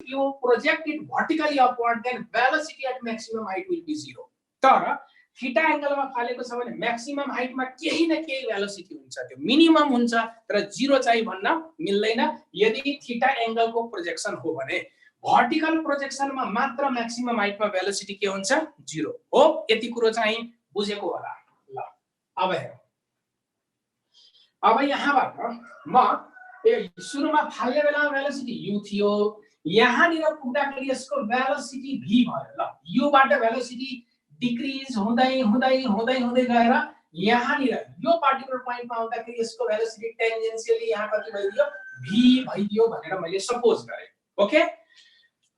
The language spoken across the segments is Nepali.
you project it vertically upward, then velocity at maximum height will be 0. तर थीटा एंगलमा फालेको छ भने मैक्सिमम हाइटमा केही न केही भेलोसिटी हुन्छ, त्यो मिनिमम हुन्छ तर 0 चाहिँ भन्न मिल्दैन यदि थीटा एंगलको प्रोजेक्सन हो भने। भर्टिकल प्रोजेक्सनमा मात्र मैक्सिमम हाइटमा भेलोसिटी के हुन्छ 0 हो। यति कुरो चाहिँ बुझेको होला। ल अब हेरौँ, अब यहाँबाट म सुरुमा फाल्ने बेलामा भेलोसिटी u थियो, यहाँनिर पुग्दाखेरि यसको भेलोसिटी v भयो। ल u बाट भेलोसिटी डिक्रिज हुँदै हुँदै हुँदै हुँदै गएर यहाँनिर यो पार्टिकुलर पोइन्टमा आउँदाखेरि यसको भेलोसिटी टेन्जेन्शियली यहाँ कति भइदियो v भइदियो भनेर मैले सपोज गरे। ओके,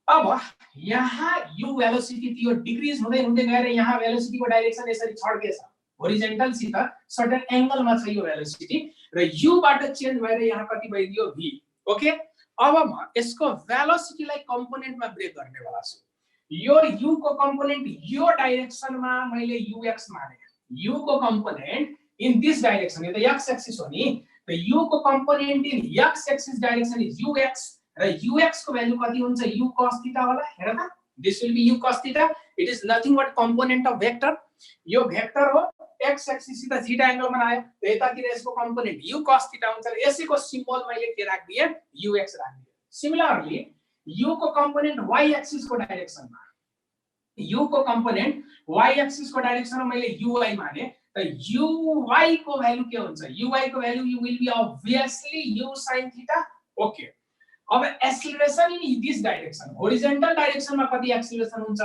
अब यहाँ u भेलोसिटी थियो, डिक्रिज हुँदै हुँदै गएर यहाँ भेलोसिटीको डाइरेक्सन यसरी छड्केछ, होरिजेन्टल सित सर्टेन एंगलमा छ यो भेलोसिटी र u बाट चेन्ज भएर यहाँ कति भइदियो v। ओके, अब म यसको भेलोसिटीलाई कम्पोनेन्टमा ब्रेक गर्ने वाला छु। यो u को कम्पोनेन्ट यो डाइरेक्सनमा मैले ux माने, u को कम्पोनेन्ट इन दिस डाइरेक्सन, यो त x एक्सिस हो नि, त u को component in x axis direction is ux र ux को भ्यालु कति हुन्छ u cos थीटा होला। हेर त, this will be u cos theta, it is nothing but component of vector. यो भेक्टर हो, x एक्सिस सित थीटा एंगल बनायो, त यतातिर यसको कम्पोनेन्ट u cos थीटा हुन्छ र यसैको सिम्बल मैले के राख्दिए ux राख्दिए। सिमिलरली u को कम्पोनेन्ट y एक्सिस को डाइरेक्सनमा, u को कम्पोनेन्ट y एक्सिस को डाइरेक्सनमा मैले uy माने, त uy को भ्यालु के हुन्छ, uy को value will be obviously u sin theta. Okay, अब acceleration in this direction, horizontal डाइरेक्सनमा कति एक्सेलरेसन हुन्छ,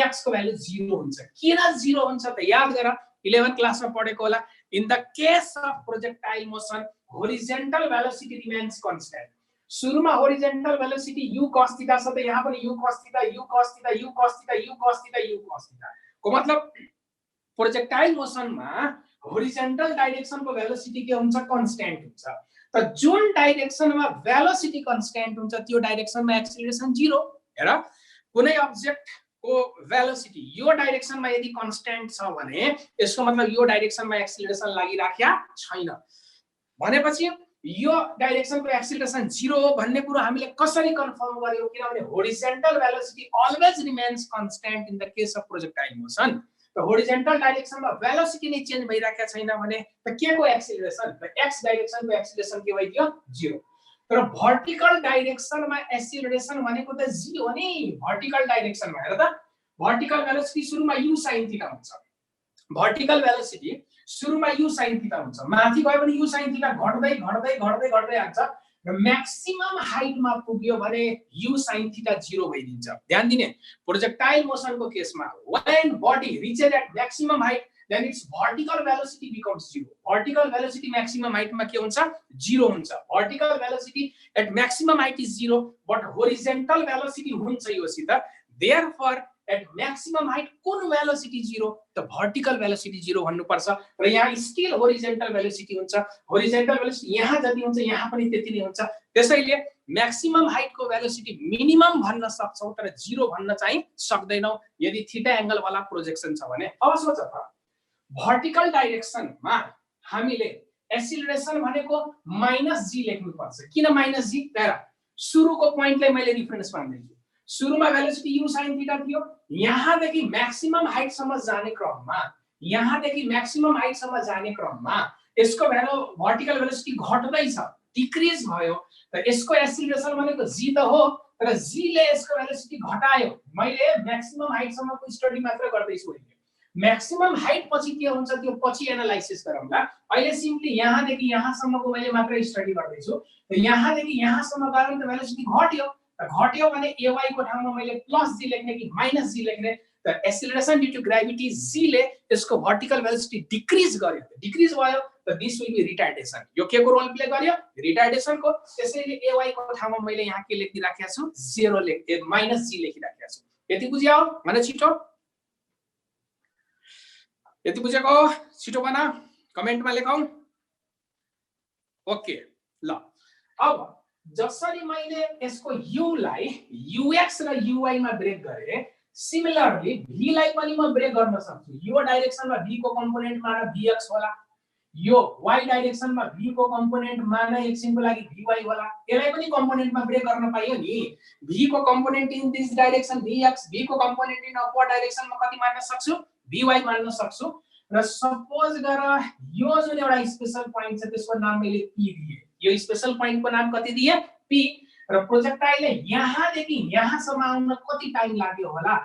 ax को भ्यालु 0 हुन्छ। किन 0 हुन्छ त याद गर, 11 क्लासमा पढेको होला। In the case of projectile motion horizontal velocity remains constant. सुरुमा horizontal velocity u cos theta छ, त यहाँ पनि u cos theta u cos theta u cos theta u cos theta u cos theta को मतलब प्रोजेक्टाइल मोसनमा होरिजेन्टल डाइरेक्सनको भेलोसिटी के हुन्छ कन्स्टेन्ट हुन्छ। त जुन डाइरेक्सनमा भेलोसिटी कन्स्टेन्ट हुन्छ त्यो डाइरेक्सनमा एक्सेलरेसन 0। हेर, कुनै अब्जेक्ट को भेलोसिटी यो डाइरेक्सनमा यदि कन्स्टेन्ट छ भने यसको मतलब यो डाइरेक्सनमा एक्सेलरेसन लागिराख्या छैन भनेपछि यो डाइरेक्सनको एक्सेलरेसन 0 हो भन्ने कुरा हामीले कसरी कन्फर्म गर्यौ, किनभने horizontal velocity always remains constant in the case of projectile motion. त होरिजेन्टल डाइरेक्सनमा भेलोसिटी नै चेन्ज भइराख्या छैन भने त के को एक्सेलरेसन, त x डाइरेक्सनको एक्सेलरेसन के भइदियो 0। तर भर्टिकल डाइरेक्सनमा एक्सेलरेसन भनेको त g हो नि। भर्टिकल डाइरेक्सनमा हेर त, भर्टिकल भेलोसिटी सुरुमा u sin थीटा हुन्छ, भर्टिकल भेलोसिटी सुरुमा u sin थीटा हुन्छ, माथि गयो भने u sin थीटा घट्दै घट्दै घट्दै घट्दै आउँछ र म्याक्सिमम हाइटमा पुग्यो भने u sin थीटा 0 भइदिन्छ। ध्यान दिने, प्रोजेक्टाइल मोसनको केसमा when body reaches at maximum height then its vertical velocity becomes 0. Vertical velocity maximum height मा के हुन्छ 0 हुन्छ। vertical velocity at maximum height is 0 but horizontal velocity हुन्छ यो सित। therefore at maximum height कुन velocity 0 त vertical velocity 0 भन्नु पर्छ र यहाँ still horizontal velocity हुन्छ। horizontal velocity यहाँ जति हुन्छ यहाँ पनि त्यति नै हुन्छ। त्यसैले maximum height को velocity minimum भन्न सक्छौ तर 0 भन्न चाहिँ सक्दैनौ यदि थीटा एंगल वाला प्रोजेक्सन छ भने। अब सोच त, भर्टिकल डाइरेक्सनमा हामीले एक्सेलरेसन भनेको -g लेख्नु पर्छ। किन -g? हेर, सुरुको पोइन्टलाई मैले रेफरेन्स मान्दैछु। सुरुमा भेलोसिटी u sin थीटा थियो, यहाँदेखि म्याक्सिमम हाइट सम्म जाने क्रममा, यहाँदेखि म्याक्सिमम हाइट सम्म जाने क्रममा यसको भ्यालु भर्टिकल भेलोसिटी घट्दै छ, डिक्रिज भयो। त यसको एक्सेलरेसन भनेको g त हो तर g ले यसको भेलोसिटी घटायो। मैले म्याक्सिमम हाइट सम्मको स्टडी मात्र गर्दै छु। मैक्सिमम हाइट पछि के हुन्छ त्यो पछि एनालाइसिस गरौँला। अहिले सिम्पली यहाँदेखि यहाँसम्मको मैले मात्र स्टडी गर्दै छु। त यहाँदेखि यहाँसम्म गयो भने त भेलोसिटी घट्यो, त घट्यो भने ay को ठाउँमा मैले +g लेख्ने कि -g लेख्ने। त acceleration due to gravity g ले यसको भर्टिकल भेलोसिटी डिक्रिज गर्यो, डिक्रिज भयो त दिस विल बी रिटार्डेसन। यो के को रोल प्ले गर्यो? रिटार्डेसन को। त्यसैले ay को ठाउँमा मैले यहाँ के लेखिराखेको छु 0 -g लेखिराखेको छु। यति बुझ्यौ भने छिटो, यति बुझेको छिटो बना कमेन्टमा लेखौं। ओके ल, अब जसरी मैले यसको u लाई ux र uy मा ब्रेक गरे, सिमिलरली v लाई पनि म ब्रेक गर्न सक्छु। यो डाइरेक्सनमा v को कम्पोनेन्ट मा vx होला, यो y डाइरेक्सनमा v को कम्पोनेन्टमा नै एकछिनको लागि vy होला, यसलाई पनि कम्पोनेन्टमा ब्रेक गर्न पाइयो नि। v को component in this direction vx, v को कम्पोनेन्ट इन अपवर्ड डाइरेक्सनमा कति मान्न सक्छु, vy मान्न सक्छु। र सपोज गर यो जुन एउटा स्पेशल पोइन्ट छ त्यसको नाम मैले p दिए, यो स्पेशल पोइन्टको नाम कति दिए, p। र प्रोजेक्टाइलले यहाँदेखि यहाँसम्म आउन कति टाइम लाग्यो होला,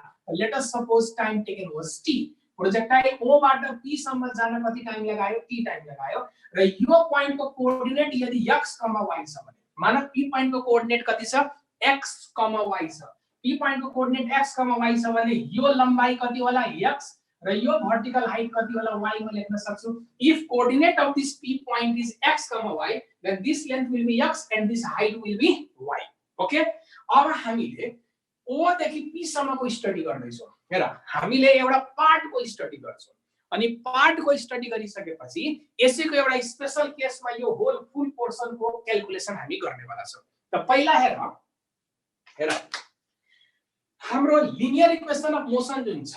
let us suppose time taken was t। Projectile O बाट P सम्म जान कति टाइम लगायो, t टाइम लगायो। र यो पोइन्टको कोअर्डिनेट यदि x, y छ भने मानव P पोइन्टको कोअर्डिनेट कति छ, x, y छ। P पोइन्टको कोअर्डिनेट x, y छ भने यो लम्बाई कति होला, x, र यो भर्टिकल हाइट कति होला, y म लेख्न सक्छु। If coordinate of this P point is x, y, then this length will be x and this height will be y। Okay, अब हामीले O देखि P सम्मको स्टडी गर्दैछौँ। हेर, हामीले एउटा पार्टको स्टडी गर्छौँ अनि पार्टको स्टडी गरिसकेपछि यसैको एउटा स्पेशल केसमा यो होल फुल पोर्सनको क्याल्कुलेसन हामी गर्नेवाला छौँ। त पहिला हेर हाम्रो लिनियर इक्वेसन अफ मोसन जुन छ,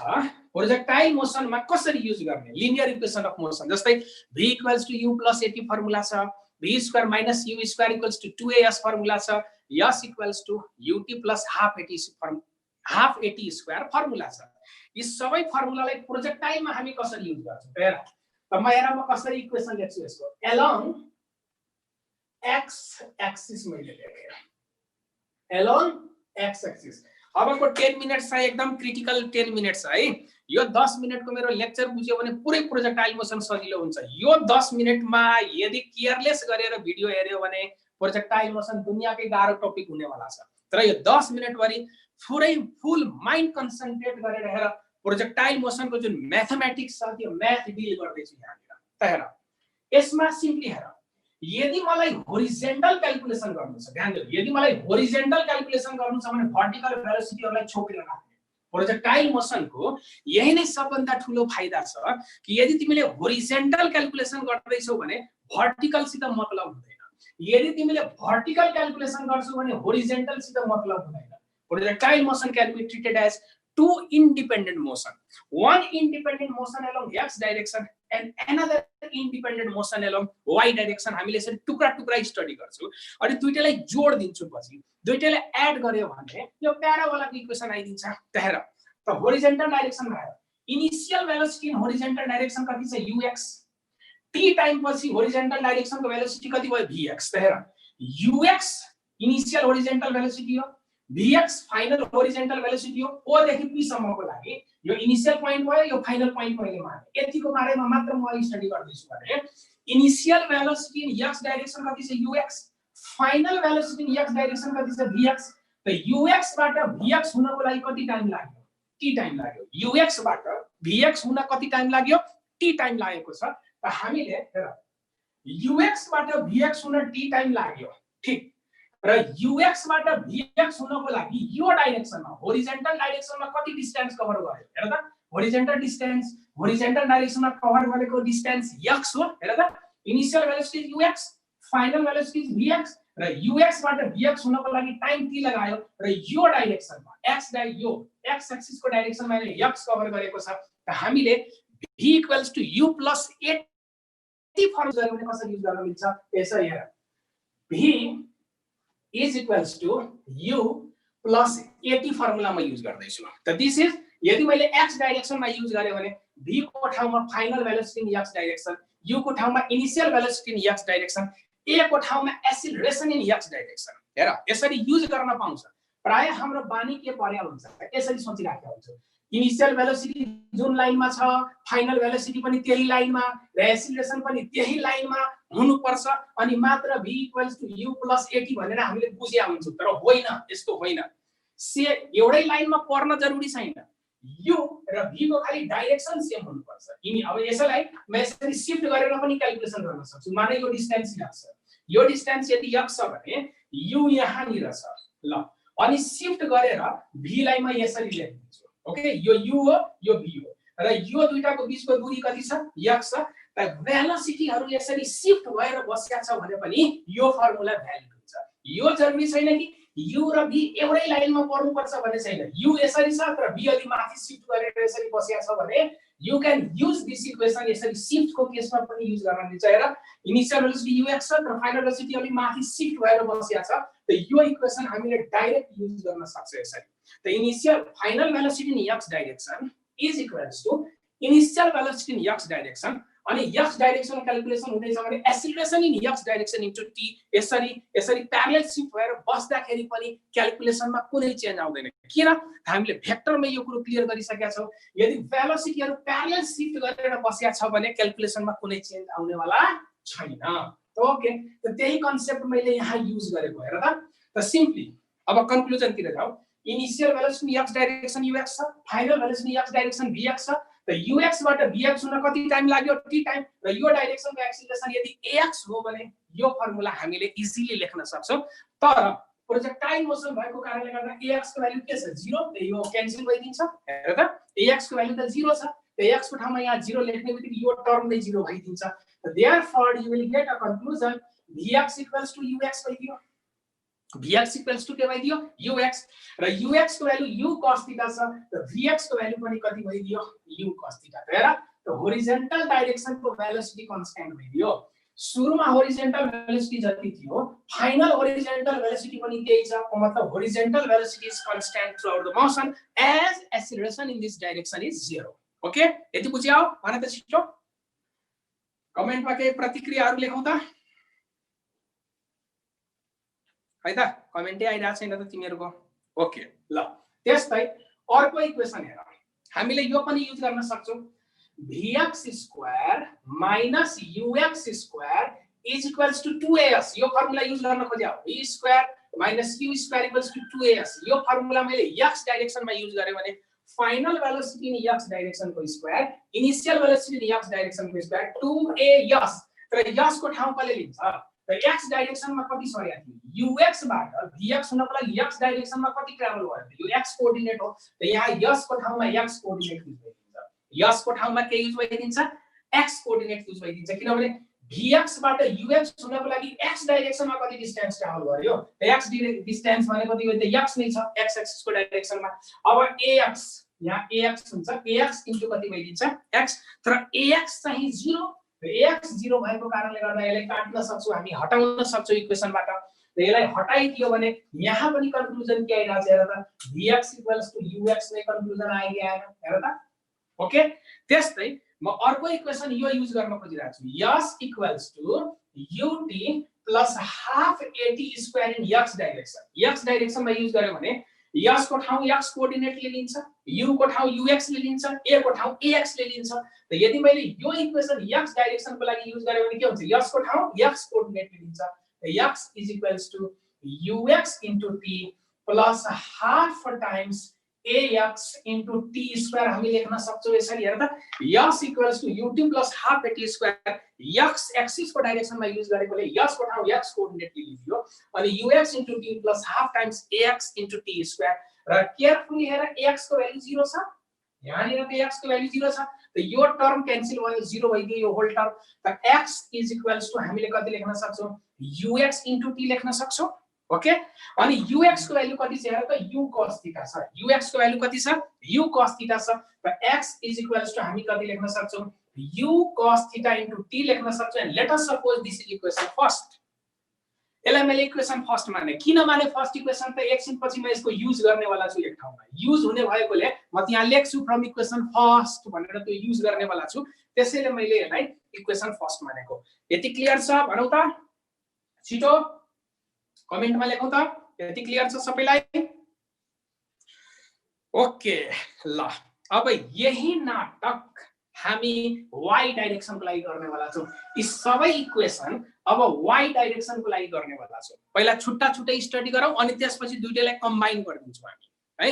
प्रोजेक्टाइल मोसनमा कसरी युज गर्ने लिनियर इक्वेसन अफ मोसन, जस्तै v equals to u plus at formula छ, v square minus u square equals to 2as formula छ, s equals to ut plus half at square formula छ। यी सबै फर्मुलालाई प्रोजेक्टाइलमा हामी कसरी युज गर्छौँ हेर। त म कसरी इक्वेसन लेख्छु यसको, एलोङ x एक्सिस मैले लेखे, एलोङ x एक्सिस। अबको 10 मिनेट्स छ, एकदम क्रिटिकल 10 मिनेट्स छ है। यो 10 मिनेटको मेरो लेक्चर बुझ्यो भने पुरै प्रोजेक्टाइल मोसन सजिलो हुन्छ। यो 10 मिनेटमा यदि केयरलेस गरेर भिडियो हेर्यो भने प्रोजेक्टाइल मोसन दुनियाकै गाह्रो टपिक हुनेवाला छ। तर यो 10 मिनेट भरि पुरै फुल माइन्ड कन्सन्ट्रेट गरेर हेर, प्रोजेक्टाइल मोसनको जुन म्याथमेटिक्स छ त्यो म्याथ डिल गर्दैछु यहाँनिर। त हेर, यसमा सिम्पली हेर, यदि मलाई होरिजेन्टल क्याल्कुलेसन गर्नु छ, ध्यान दिनु, यदि मलाई होरिजेन्टल क्याल्कुलेसन गर्नु छ भने भर्टिकल भेलोसिटीहरुलाई छोपेर राख्ने। प्रोजेक्टाइल मोसनको यही नै सबभन्दा ठूलो फाइदा छ कि यदि तिमीले होरिजेन्टल क्याल्कुलेसन गर्दैछौ भने भर्टिकल सित मतलब हुँदैन, यदि तिमीले भर्टिकल क्याल्कुलेसन गर्छौ भने होरिजेन्टल सित मतलब हुँदैन। Projectile motion can be treated as two independent motion, one independent motion along x direction and another independent motion along y direction। हामीले यसरी टुक्रा टुक्रा स्टडी गर्छौं अनि दुईटैलाई जोड दिन्छौं, पछि दुईटैलाई एड गर्यो भने यो प्याराबोलाको इक्वेसन आइदिन्छ। त हेर, त होरिजेन्टल डाइरेक्सनमा हेर, initial velocity in horizontal direction कति छ, ux, t टाइम पछि होरिजेन्टल डाइरेक्सनको भेलोसिटी कति भयो, vx। त हेर, ux इनिशियल होरिजेन्टल भेलोसिटी हो, vx फाइनल होरिजेन्टल भेलोसिटी हो। o देखि p सम्मको लागि यो इनिशियल पोइन्ट भयो, यो फाइनल पोइन्ट मैले माने। यतिको बारेमा मात्र म स्टडी गर्दैछु भने initial velocity in x direction कति छ, ux, final velocity in x direction कति छ, vx। त ux बाट vx हुनको लागि कति टाइम लाग्यो, t टाइम लाग्यो। ux बाट vx हुन कति टाइम लाग्यो, t टाइम लागेको छ। त हामीले हेर, ux बाट vx हुन t टाइम लाग्यो, ठीक, र ux बाट vx हुनको लागि यो डाइरेक्सनमा होरिजेन्टल डाइरेक्सनमा कति डिस्टेन्स कभर गर्यो, हेर त, होरिजेन्टल डिस्टेन्स, होरिजेन्टल डाइरेक्सनमा कभर गरेको डिस्टेन्स x हो। हेर त, initial velocity ux, final velocity vx, र ux बाट vx हुनको लागि टाइम t लगायो, र यो डाइरेक्सनमा यो x एक्सिसको डाइरेक्सनमा मैले x कभर गरेको छ। त हामीले v equals to u plus at formula गरे भने कसरी युज गर्न मिल्छ, यसरी हेर, v is equals to u plus at फर्मुलामा युज गर्दैछु। त दिस इज, यदि मैले x डाइरेक्सनमा युज गरे भने v को ठाउँमा final velocity in x direction, u को ठाउँमा initial velocity in x direction, a को ठाउँमा एक्सिलरेसन इन x डाइरेक्सन। हेर, यसरी युज गर्न पाउँछ। प्राय हाम्रो बानी के पर्या हुन्छ, यसरी सोचिराखेको हुन्छ, इनिशियल भेलोसिटी जुन लाइनमा छ, फाइनल भेलोसिटी पनि त्यही लाइनमा, र एक्सिलरेसन पनि त्यही लाइनमा हुनुपर्छ अनि मात्र v equals to u plus at भनेर हामीले बुझ्या हुन्छौं। तर होइन, यस्तो होइन। से एउटै लाइनमा पर्न जरुरी छैन, u र v को खाली डाइरेक्सन सेम हुनुपर्छ। अब यसलाई म यसरी शिफ्ट गरेर पनि क्याल्कुलेसन गर्न सक्छु। माने यो डिस्टेन्स यहाँ छ, यो डिस्टेन्स यदि x छ भने u यहाँ निर छ, ल, अनि शिफ्ट गरेर v लाई म यसरी लेख्दिन्छु। ओके, यो u हो, यो v हो, र यो दुईटाको बीचको दूरी कति छ, x छ। त भेलोसिटीहरु यसरी शिफ्ट भएर बस्या छ भने पनि यो फर्मुला भ्यालिड हुन्छ। यो जरुरी छैन कि u र v एउटै लाइनमा पढ्नुपर्छ भन्ने छैन। u यसरी छ तर v अलि माथि शिफ्ट गरेर यसरी बसेको छ भने you can use this equation यसरी शिफ्ट को केसमा पनि युज गर्न दिन्छ। हेर इनिशियल भेलोसिटी ux छ तर फाइनल भेलोसिटी अलि माथि शिफ्ट भएर बसेको छ, त यो इक्वेसन हामीले डाइरेक्ट युज गर्न सक्छ यसरी। त initial final velocity in x direction is equals to initial velocity in x direction, अनि x डाइरेक्सन क्याल्कुलेसन हुँदैछ भने acceleration in x direction into t यसरी यसरी प्यारलल शिफ्ट भएर बस्दाखेरि पनि क्याल्कुलेसनमा कुनै चेन्ज आउँदैन। किन? हामीले भेक्टरमा यो कुरो क्लियर गरिसकेका छौं। यदि भेलोसिटीहरु प्यारलल शिफ्ट गरेर बसेका छ भने क्याल्कुलेसनमा कुनै चेन्ज आउनेवाला छैन। ओके, त त्यही कन्सेप्ट मैले यहाँ युज गरेको हेर त सिम्पली अब कन्क्लुजन तिर जाऊ। Initial velocity x direction ux छ, final velocity x direction vx छ, त ux बाट vx हुन कति टाइम लाग्यो? t टाइम, र यो डाइरेक्सनको एक्सिलरेसन यदि ax हो भने यो फर्मुला हामीले इजिली लेख्न सक्छौं। तर प्रोजेक्टाइल मोसन भएको कारणले गर्दा ax को भ्यालु के छ? 0, त यो क्यान्सल भइदिन्छ। हेर त ax को भ्यालु त 0 छ, त x को ठाउँमा यहाँ 0 लेख्ने बित्तिकै यो टर्म नै 0 भइदिन्छ। Therefore you will get a conclusion vx equals to ux भइदियो। vx equals to के भइदियो? ux, र ux को भ्यालु u cos थीटा छ, त vx को भ्यालु पनि कति भइदियो? u cos theta. हेर त होरिजोन्टल डाइरेक्सनको भेलोसिटी कन्स्ट्यान्ट भइदियो। सुरुमा होरिजोन्टल भेलोसिटी जति थियो फाइनल होरिजोन्टल भेलोसिटी पनि त्यही छ। मतलब horizontal velocity is constant throughout the motion as acceleration in this direction is 0। Okay, यति बुझ्यौ? भन त छिटो कमेन्टमा केही प्रतिक्रियाहरु लेखौ त। है त कमेन्टै आइरा छैन त तिमीहरुको। ओके, ल त्यस्तै अर्को इक्वेसन हेर, हामीले यो पनि युज गर्न सक्छौं। vx square minus ux square is equals to 2as। यो फर्मुला युज गर्न खोज्या हो। v square minus u square equals to 2as। यो फर्मुला मैले x डाइरेक्सनमा युज गरे भने final velocity in x direction को square initial velocity in x direction को स्क्वायर 2as, तर s को ठाउँ कले लिन्छ? त x डाइरेक्सनमा कति सर्या थियो? ux बाट vx हुनको लागि x डाइरेक्सनमा कति ट्राभल भयो? यो x कोअर्डिनेट हो, त यहाँ s को ठाउँमा x कोअर्डिनेट युज भइदिन्छ। s को ठाउँमा के युज भइदिन्छ? x कोअर्डिनेट युज भइदिन्छ, किनभने vx बाट ux हुनको लागि x डाइरेक्सनमा कति डिस्टेन्स ट्राभल गर्यो? त x डिस्टेन्स भने कति हो? त x नै छ x एक्सिस को डाइरेक्सनमा। अब ax यहाँ ax हुन्छ, ax इन्टु कति भइदिन्छ? x, तर ax चाहिँ 0, ax 0 भएको कारणले गर्दा यसलाई काट्न सक्छौं, हामी हटाउन सक्छौं इक्वेसनबाट। त यसलाई हटाइदियो भने यहाँ पनि कन्क्लुजन के आइरा छ? हेर त vx इक्वल्स टु ux नै कन्क्लुजन आइदिएन। हेर त ओके, त्यस्तै म अर्को इक्वेसन यो युज गर्न खोजिरहेको छु। s equals to ut plus half at square in x direction. x डाइरेक्सनमा युज गर्यो भने s को ठाउँ x कोअर्डिनेट ले लिन्छ, u को ठाउँ ux ले लिन्छ, a को ठाउँ ax ले लिन्छ। त यदि मैले यो इक्वेसन x डाइरेक्सनको लागि युज गरे भने के हुन्छ? s को ठाउँ x कोअर्डिनेट ले लिन्छ, त x is equals to ux into t plus half times ax into t square हामी लेख्न सक्छौं यसरी। हेर त s equals to ut plus half at square x axis को डाइरेक्सनमा युज गरेकोले s को ठाउँ x कोअर्डिनेट ले लियो, अनि ux into t plus half times ax into t square. र केयरफुली हेर x को भ्यालु 0 छ, यहाँ निर त x को भ्यालु 0 छ, त यो टर्म क्यान्सल भयो, 0 भइदियो यो होल टर्म। त x इज इक्वल्स टु हामीले कति लेख्न सक्छौं? ux इन्टु t लेख्न सक्छौं। ओके, अनि ux को भ्यालु कति छ? हेर त u cos थीटा छ। ux को भ्यालु कति छ? u cos थीटा छ। त x इज इक्वल्स टु हामी कति लेख्न सक्छौं? u cos theta into t लेख्न सक्छौं। And let us suppose this is equation first. यसलाई मैले इक्वेसन फर्स्ट माने। किन माने फर्स्ट इक्वेसन? त एकछिन पछि म यसको युज गर्ने वाला छु, एक ठाउँमा युज हुने भएकोले म त्यहाँ लेख्छु फ्रम इक्वेसन फर्स्ट भनेर त्यो युज गर्ने वाला छु, त्यसैले मैले यसलाई इक्वेसन फर्स्ट मानेको। यति क्लियर छ भनौ त? छिटो कमेन्टमा लेखौ त, यति क्लियर छ सबैलाई? ओके, ल अब यही नाटक हामी y डाइरेक्सनको लागि गर्ने वाला छौं। यी सबै इक्वेसन अब y डाइरेक्सनको लागि गर्ने वाला छौं। पहिला छुट्टा छुट्टै स्टडी गरौँ, अनि त्यसपछि दुईटैलाई कम्बाइन गरिदिन्छौँ हामी, है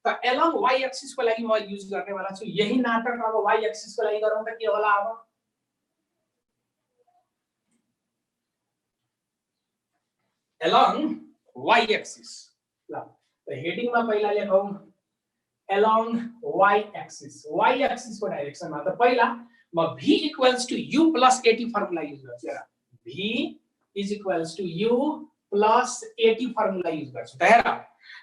त। एलोङ y एक्सिस को लागि म युज गर्ने वाला छु यही नाटक। अब y एक्सिस को लागि गरौँ त के होला? अब एलोङ y एक्सिस। ल त हेडिङमा पहिला लेखौं along y axis को डाइरेक्सनमा। त पहिला म v equals to u plus at formula use गर्छु। हेर v is equals to u plus 80 formula use गर्छु। त हेर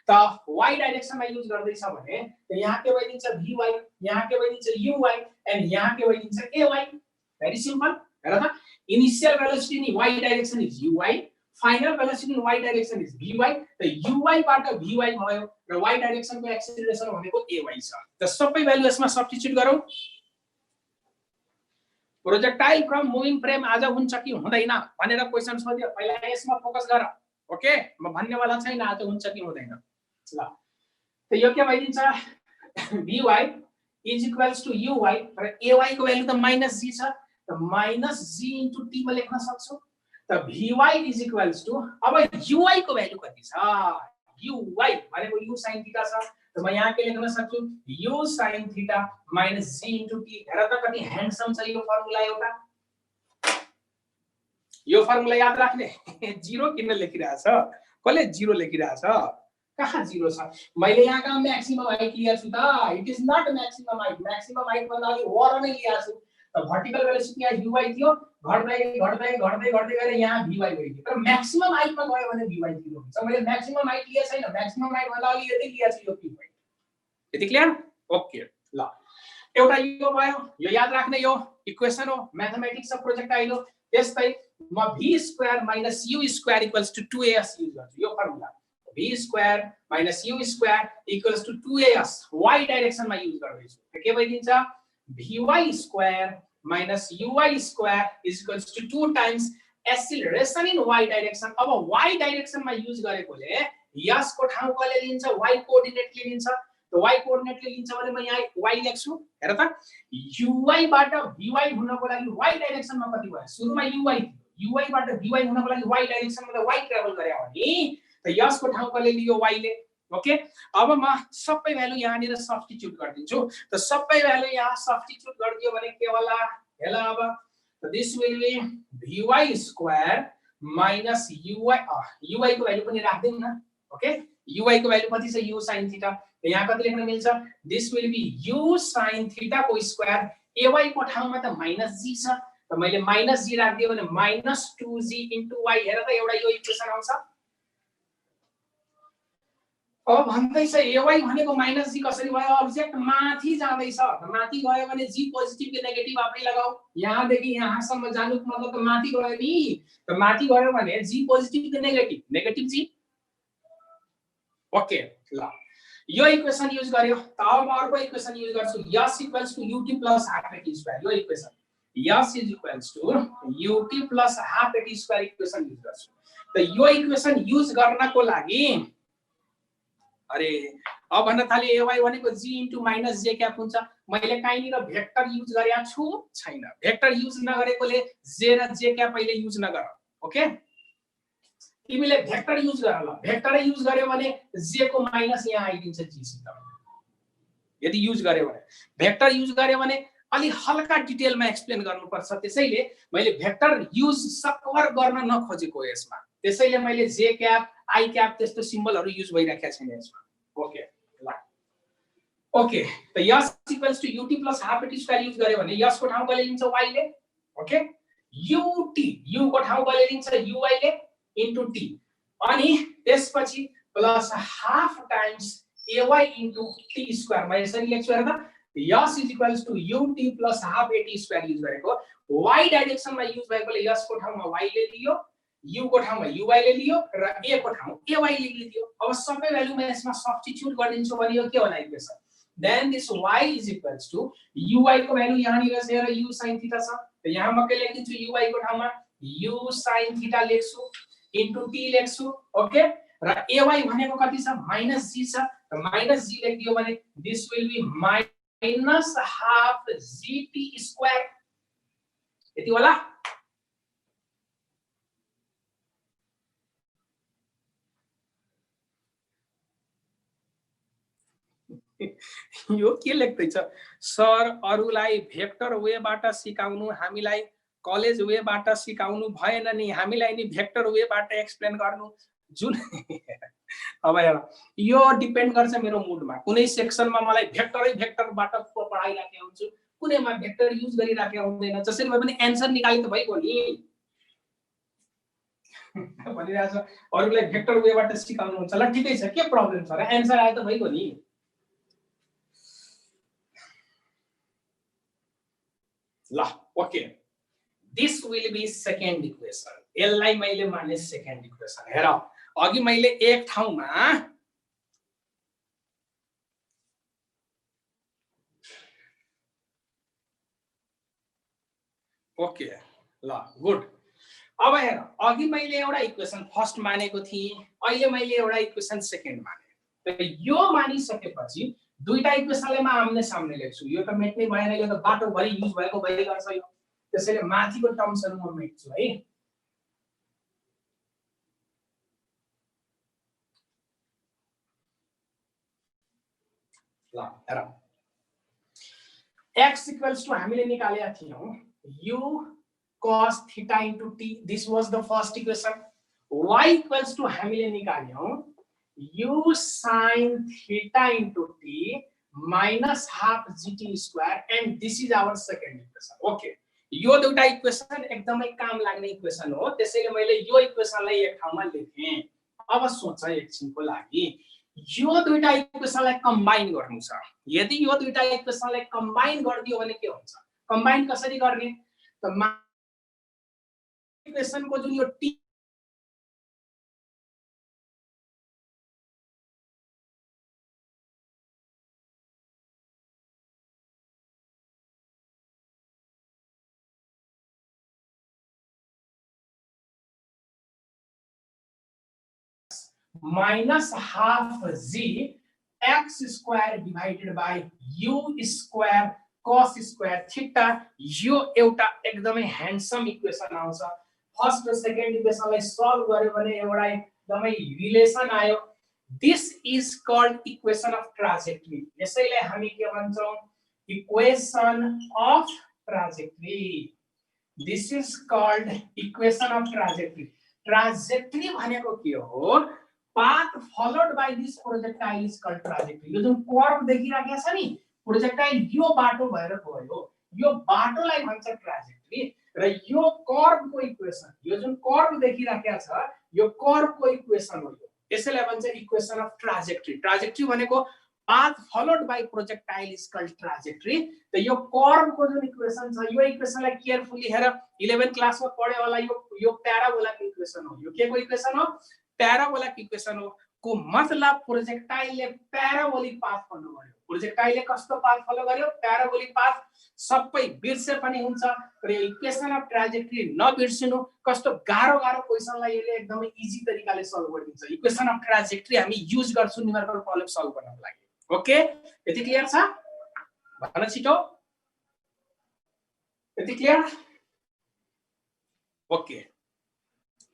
त y डाइरेक्सनमा युज गर्दैछ भने त यहाँ के भइदिन्छ vy, यहाँ के भइदिन्छ uy एन्ड यहाँ के भइदिन्छ ay। Very simple. हेर त initial velocity in y direction is uy, final velocity in y direction is vy। त uy बाट vy भयो र y डाइरेक्सनको एक्सेलरेसन भनेको ay छ। त सबै भ्यालु यसमा सब्स्टिट्युट गरौँ। प्रोजेक्टाइल फ्रम मुभिङ फ्रेम आज हुन्छ कि हुँदैन भनेर क्वेशन सोध्यो, पहिला यसमा फोकस गर। ओके, म भन्नेवाला छैन आज हुन्छ कि हुँदैन। ल त यो के भइदिन्छ vy is equals to uy र ay को भ्यालु त -g छ, त -g इन्टु t मा लेख्न सक्छौ। त vy इज इक्वल्स टु अब uy को भ्यालु कति छ, uy भनेको u sin थीटा छ, त म यहाँ के लेख्न सक्छु u sin theta -g into t। हेर त कति ह्यान्डसम छ यो फर्मुला। एउटा यो फर्मुला याद राख्ने। 0 किन लेखिरहेछ, कसले 0 लेखिरहेछ, कहाँ 0 छ? मैले यहाँ कहाँ म्याक्सिमम हाइट लिएको छु त, it is not maximum height. Maximum height भन्दा अलि वर नै लिएको छु। त भर्टिकल भेलोसिटी यहाँ uy थियो, घट्दै घट्दै घट्दै घट्दै गएर यहाँ vy भयो। तर म्याक्सिमम हाइटमा गयो भने vy 0 हुन्छ। मैले म्याक्सिमम हाइट लिएको छैन, म्याक्सिमम हाइट भन्दा अलि यति लिएको छु यो p पोइन्ट। यति क्लियर? ओके ल एउटा यो भयो, यो याद राख्ने, यो इक्वेसन हो, म्याथमेटिक्स अफ प्रोजेक्टाइल हो। त्यस्तै म v square minus u square equals to 2as use गर्छु। यो formula v square minus u square equals to 2as y डाइरेक्सनमा युज गर्दैछु। त के भइदिन्छ vy square minus uy square is equals to 2 times acceleration in y direction. अब y डाइरेक्सनमा युज गरेकोले यसको ठाउँ कसले लिन्छ, y कोअर्डिनेटले लिन्छ। त y कोअर्डिनेटले लिन्छ भने म यहाँ y लेख्छु। हेर त uy बाट vy हुनको लागि y डाइरेक्सनमा कति भयो, सुरुमा uy थियो, uy बाट vy हुनको लागि y डाइरेक्सनमा त y ट्राभल गरे भने त यसको ठाउँ कसले लियो, y ले। ओके, अब म सबै भ्यालु यहाँनिर सब्स्टिट्युट गरिदिन्छु। त सबै भ्यालु यहाँ सब्स्टिट्युट गरिदियो भने के होला, हेला अब this will be vy square minus uy को भ्यालु पनि राख्दियौ न। ओके, uy को भ्यालु कति छ, u sin थीटा। यहाँ कति लेख्न मिल्छ, this will be u sin theta को स्क्वायर, ay को ठाउँमा त -g छ, त मैले -g राख्दियो भने -2g इन्टु y। हेर त एउटा यो इक्वेसन आउँछ। अब भन्दैछ ay भनेको -g कसरी भयो, अब्जेक्ट माथि जाँदैछ, त माथि गयो भने g पोजिटिभ कि नेगेटिभ आफै लगाऊ। यहाँ देखि यहाँसम्म जानुको मतलब त माथि गयो नि, त माथि गयो भने g पोजिटिभ कि नेगेटिभ, नेगेटिभ g। ओके ल यो इक्वेसन युज गर्यो। त अब म अर्को इक्वेसन युज गर्छु, s equals to ut plus half at square. यो equation s is equals to ut plus half at square equation use गर्छु। त यो इक्वेसन युज गर्नको लागि अरे अब भन्न थाले ay भनेको g into minus j cap हुन्छ। मैले काहीँनिर भेक्टर युज गरेको छु छैन, भेक्टर युज नगरेकोले j र j क्याप अहिले युज नगर। ओके, तिमीले भेक्टर युज गर। ल भेक्टर युज गर्यो भने j को माइनस यहाँ आइदिन्छ g सित। यदि युज गर्यो भने, भेक्टर युज गर्यो भने अलि हल्का डिटेलमा एक्सप्लेन गर्नुपर्छ, त्यसैले मैले भेक्टर युज सकभर गर्न नखोजेको यसमा। त्यसैले मैले j क्याप i क्याप त्यस्तो सिम्बलहरु युज भइराखेको छैन यसमा। ओके ल ओके, त s equals to ut plus half at square use गर्यो भने s को ठाउँ कहिले लिन्छ, y ले। ओके, ut u को ठाउँ कहिले लिन्छ, uy ले इन्टु t, अनि त्यसपछि plus half times ay into t square. म यसरी लेख्छु। हेर त s is equals to ut plus half at square use गरेको, y डाइरेक्सनमा युज भएकोले s को ठाउँमा y ले लियो, u को ठाउँमा uy ले लियो र a को ठाउँ ay ले लियो। अब सबै भ्यालु म यसमा सब्स्टिट्युट गरिदिन्छु भने यो के होला equation, then this y is equals to uy को भ्यालु यहाँनिर छ र u sin थीटा छ। त यहाँ म के लेखिदिन्छु, uy को ठाउँमा u sin थीटा लेख्छु इन्टु t लेख्छु। ओके, र ay भनेको कति छ, -g छ, त -g लेखिदियो भने this will be minus half gt square. यति होला। यो के लेख्दैछ, सर अरुलाई भेक्टर वेबाट सिकाउनु, हामीलाई कलेज वेबाट सिकाउनु भएन नि, हामीलाई नि भेक्टर वेबाट एक्सप्लेन गर्नु जुन। अब हेर यो डिपेन्ड गर्छ मेरो मुडमा। कुनै सेक्सनमा मलाई भेक्टरबाट पढाइराखेको हुन्छु, कुनैमा भेक्टर युज गरिराखेको हुँदैन। जसरी भए पनि एन्सर निकाले त भइगयो नि। भनिरहेछ अरूलाई भेक्टर वेबाट सिकाउनुहुन्छ ल ठिकै छ के प्रब्लम छ र एन्सर आयो त भइगयो नि ल okay this will be second equation यसलाई मैले माने सेकेन्ड इक्वेसन हेर अघि मैले एक ठाउँमा ओके ल गुड अब हेर अघि मैले एउटा इक्वेसन फर्स्ट मानेको थिएँ अहिले मैले एउटा इक्वेसन सेकेन्ड माने त यो मानिसकेपछि दुईटा इक्वेसनलाई म आम्ने सामने लेख्छु यो त मेट्नै भएन यो त बाटो भरि युज भएको भइरहेछ यो त्यसैले माथिको टर्म्सहरु म मेट्छु है ल हेर x equals to हामीले निकालेका थियौं u cos theta into t this was the first equation y equals to हामीले निकाल्यौं u sin theta into t minus half gt square and this is our second equation okay यो दुईटा इक्वेसन एकदमै काम लाग्ने इक्वेसन हो त्यसैले मैले यो इक्वेसनलाई एक ठाउँमा लेखे अब सोच एकछिनको लागि यो दुईटा इक्वेसनलाई कम्बाइन गर्नु छ यदि यो दुईटा इक्वेसनलाई कम्बाइन गर्दियो भने के हुन्छ कम्बाइन कसरी गर्ने त इक्वेसनको जुन यो t minus half g x square divided by u square cos square theta यो एउटा एकदमै ह्यान्डसम इक्वेसन आउँछ फर्स्ट र सेकेन्ड इक्वेसनलाई सल्भ गर्यो भने एउटा एकदमै रिलेसन आयो this is called equation of trajectory यसैले हामी के भन्छौं equation of trajectory this is called equation of trajectory trajectory भनेको के हो path followed by this projectile is called trajectory यो जुन कर्व देखिराखेको छ नि प्रोजेक्टाइल यो बाटो भएर गयो यो बाटोलाई भन्छ ट्राजेक्टरी र यो कर्वको इक्वेसन यो जुन कर्व देखिराखेको छ यो कर्वको इक्वेसन हो यो यसैले भन्छ इक्वेसन अफ ट्राजेक्टरी ट्राजेक्टरी भनेको path followed by projectile is called trajectory त यो कर्वको जुन इक्वेसन छ यो इक्वेसनलाई केयरफुली हेर 11 क्लासमा पढ्यो होला यो प्याराबोलाको इक्वेसन हो यो केको इक्वेसन हो प्याराबोलिक इक्वेसन हो को मतलब प्रोजेक्टाइलले प्याराबोलिक पाथ फलो गर्यो प्रोजेक्टाइलले कस्तो पाथ फलो गर्यो प्याराबोलिक पाथ सबै बिर्से पनि हुन्छ र यो इक्वेसन अफ ट्राजेक्टरी नबिर्सिनु कस्तो गाह्रो क्वेशनलाई यसले एकदमै इजी तरिकाले सल्भ गरिदिन्छ इक्वेसन अफ ट्राजेक्टरी हामी युज गर्छौं न्यूमेरिकल प्रब्लम सल्भ गर्नको लागि ओके यति क्लियर छ भन्न छिटो यति क्लियर ओके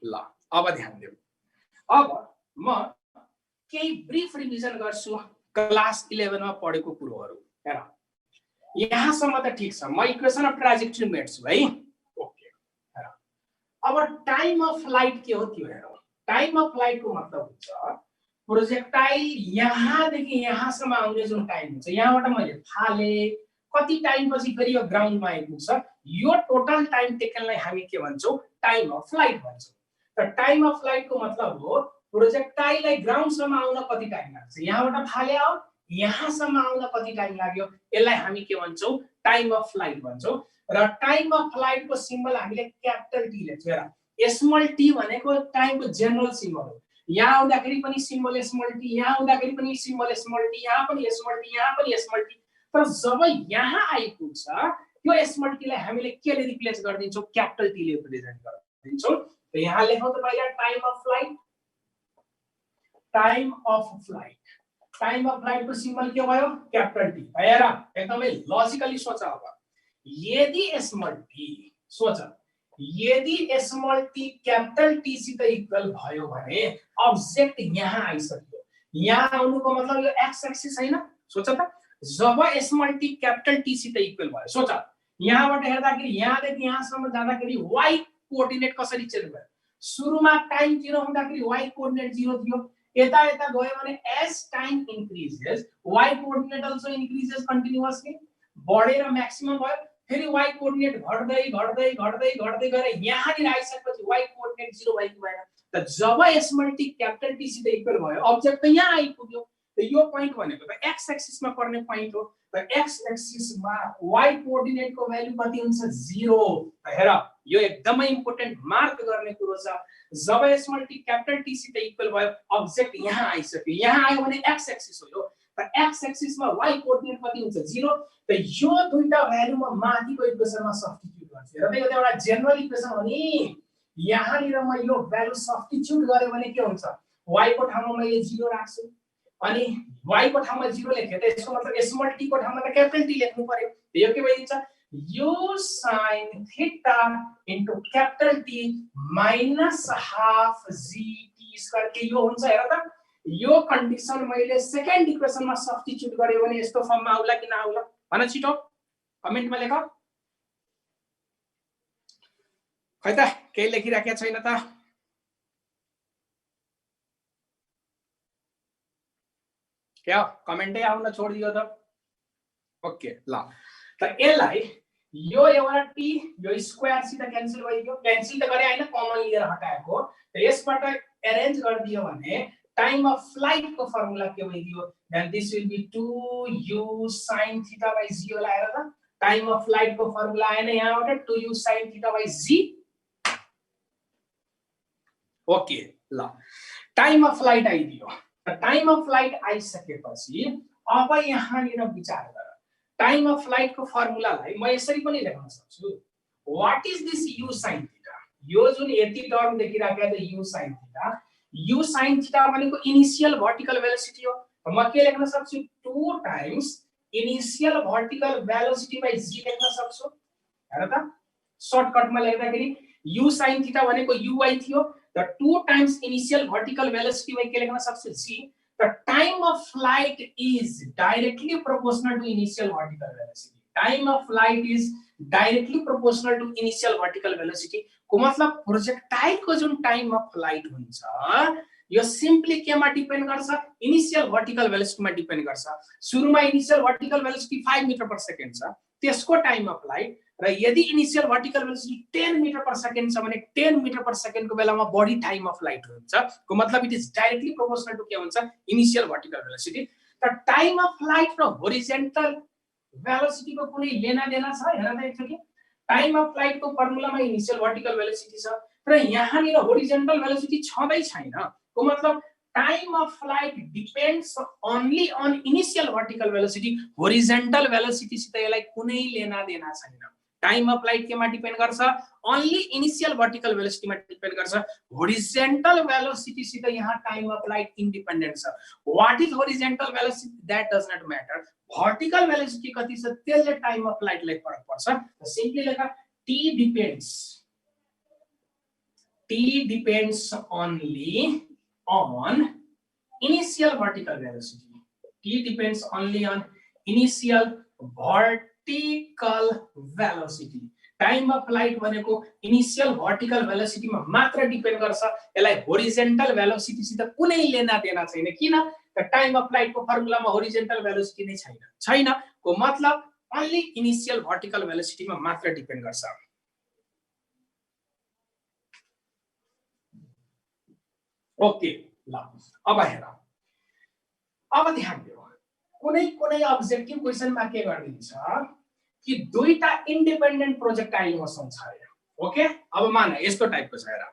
ल अब ध्यान देऊ अब म केही ब्रीफ रिभिजन गर्छु क्लास 11 मा पढेको कुरोहरु हेर यहाँसम्म त ठीक छ म इक्वेसन अफ ट्राजेक्टरी मेट्छु है ओके हेर अब टाइम अफ फ्लाइट के हो त्यो हेरौं टाइम अफ फ्लाइट को मतलब हुन्छ प्रोजेक्टाइल यहाँदेखि यहाँसम्म आउने जुन टाइम हुन्छ यहाँबाट मैले फाले कति टाइम पछि फेरि यो ग्राउन्डमा आइपुग्छ यो टोटल टाइम टेकनलाई हामी के भन्छौं टाइम अफ फ्लाइट भन्छौं The time of flight को मतलब हो प्रोजेक्टाइललाई ग्राउन्डसम्म आउन कति टाइम लाग्छ यहाँबाट फाल्यो यहाँसम्म आउन कति टाइम लाग्यो यसलाई हामी के भन्छौं टाइम अफ फ्लाइट भन्छौं र टाइम अफ फ्लाइट को सिम्बल हामीले क्यापिटल टी लेख्छौं हेर स्मल टी भनेको टाइमको जनरल सिम्बल हो यहाँ आउँदाखेरि पनि सिम्बल स्मल टी यहाँ आउँदाखेरि पनि सिम्बल स्मल टी यहाँ पनि स्मल टी यहाँ पनि स्मल टी तर जब यहाँ आइपुग्छ यो स्मल टी लाई हामीले केले रिप्लेस गर्दिन्छौं क्यापिटल टी ले रिप्रेजेन्ट गर्दिन्छौं तो यहाँ लेखौं तो पहिला time of flight time of flight को सिम्बल के भयो क्यापिटल टी हेर एकदमै लजिकली सोच अब यदि स्मल टी सोच यदि स्मल टी क्यापिटल टी सित इक्वल भयो भने अब्जेक्ट यहाँ आइसक्यो यहाँ आउनुको मतलब यो एक्स एक्सिस हैन सोच त जब स्मल टी क्यापिटल टी सित इक्वल भयो सोच यहाँबाट हेर्दाखेरि यहाँदेखि यहाँसम्म जाँदाखेरि y कोअर्डिनेट कसरी चेन्ज भयो सुरुमा टाइम 0 हुँदाखेरि y कोअर्डिनेट 0 थियो यता यता गयो भने as time increases y coordinate also increases continuously बढेर म्याक्सिमम भयो फेरि y कोअर्डिनेट घट्दै घट्दै घट्दै घट्दै गएर यहाँनिर आइसकेपछि y कोअर्डिनेट 0 भएको भएन त जब s मल्टी क्यापिटल T सित इक्वल भयो अब्जेक्ट त यहाँ आइपुग्यो त यो पोइन्ट भनेको त x एक्सिस मा पर्ने पोइन्ट हो त x एक्सिस मा y कोअर्डिनेट को भ्यालु कति हुन्छ 0 हेर यो एकदमै इम्पोर्टेन्ट मार्क गर्ने कुरो छ जब s मल्टी क्यापिटल T सित इक्वल भयो अब्जेक्ट यहाँ आइसक्यो यहाँ आयो भने x एक्सिस हो यो त x एक्सिस मा y कोअर्डिनेट कति हुन्छ 0 त यो दुईटा भ्यालुमा माथिको इक्वेसनमा सब्स्टिट्युट गर्छ र यो एउटा जनरल इक्वेसन हो नि यहाँनिर म यो भ्यालु सब्स्टिट्युट गरे भने के हुन्छ y को ठाउँमा मैले 0 राख्छु अनि y को ठाउँमा 0 लेखे त यसको मतलब s मल्टी को ठाउँमा त क्यापिटल T लेख्नु पर्यो यो के भइदिन्छ यो sin theta into capital T minus half gt square के यो हुन्छ हेर त यो कन्डिसन मैले सेकेन्ड इक्वेसनमा सब्स्टिट्युट गरे भने यस्तो फर्ममा आउला कि नआउला भन छिटो कमेन्टमा लेख खै त केही लेखिराखेको छैन त क्या कमेन्टै आउन छोडिदियो त ओके ल त यसलाई यो एउटा टी यो स्क्वायर सित क्यान्सल भइदियो क्यान्सल त गरे हैन कमन लिएर हटाएको त यसबाट अरेन्ज गरिदियो भने टाइम अफ फ्लाइट को फर्मुला के भइदियो then this will be 2u sin theta by g होला हेर त टाइम अफ फ्लाइट को फर्मुला आएन यहाँबाट 2u sin theta by g okay ल टाइम अफ फ्लाइट आइदियो टाइम अफ फ्लाइट आइसकेपछि अब यहाँनिर विचार गर टाइम अफ फ्लाइट को फर्मुलालाई म यसरी पनि लेख्न सक्छु what is this u sin theta यो जुन यति टर्म देखिराखेको छ u sin theta u sin theta भनेको इनिशियल वर्टिकल भेलोसिटी हो म के लेख्न सक्छु 2 times initial vertical velocity by g लेख्न सक्छु हेर त सर्टकटमा लेख्दाखेरि u sin थीटा भनेको uy थियो the 2 times initial vertical velocity by के लेख्न सक्छु g the time of flight is directly proportional to initial vertical velocity time of flight is directly proportional to initial vertical velocity को मतलब प्रोजेक्टाइल को जुन टाइम अफ फ्लाइट हुन्छ यो सिम्पली केमा डिपेन्ड गर्छ इनिशियल वर्टिकल भेलोसिटी मा डिपेन्ड गर्छ सुरुमा initial vertical velocity 5 metre per second छ त्यसको टाइम अफ फ्लाइट र यदि initial vertical velocity 10 metre per second छ भने 10 मिटर पर सेकेन्ड को बेलामा बढी टाइम अफ फ्लाइट हुन्छ को मतलब it is directly proportional to के हुन्छ इनिशियल वर्टिकल भेलोसिटी त टाइम अफ फ्लाइट र होरिजोन्टल भेलोसिटी को कुनै लेना देना छ हेर त एकचोटी टाइम अफ फ्लाइट को फर्मुलामा इनिशियल वर्टिकल भेलोसिटी छ तर यहाँनिर होरिजोन्टल भेलोसिटी छँदै छैन को मतलब time of flight depends only on initial vertical velocity horizontal velocity सित यसलाई कुनै लेना देना छैन टाइम अफ फ्लाइट केमा डिपेन्ड गर्छ only initial vertical velocity मा डिपेन्ड गर्छ horizontal velocity सित यहाँ टाइम अफ फ्लाइट इन्डिपेन्डेन्ट छ what is horizontal velocity that does not matter vertical velocity कति छ त्यसले टाइम अफ फ्लाइट लाई फरक पर्छ सिम्पली लेख t depends only on initial vertical velocity. T depends only on initial vertical velocity. Time of flight भनेको initial vertical velocity मा मात्र डिपेन्ड गर्छ यसलाई horizontal velocity सित कुनै लेना देना छैन किन त time of flight को फर्मुलामा horizontal velocity नै छैन को मतलब only initial vertical velocity मा मात्र डिपेन्ड गर्छ ओके ल अब हेर अब ध्यान दियो कुनै अब्जेक्टिभ क्वेशनमा के गर्दिन्छ कि दुईटा इन्डिपेन्डेन्ट प्रोजेक्टाइल मोसन छ अरे ओके अब मान यस्तो टाइपको छ हेर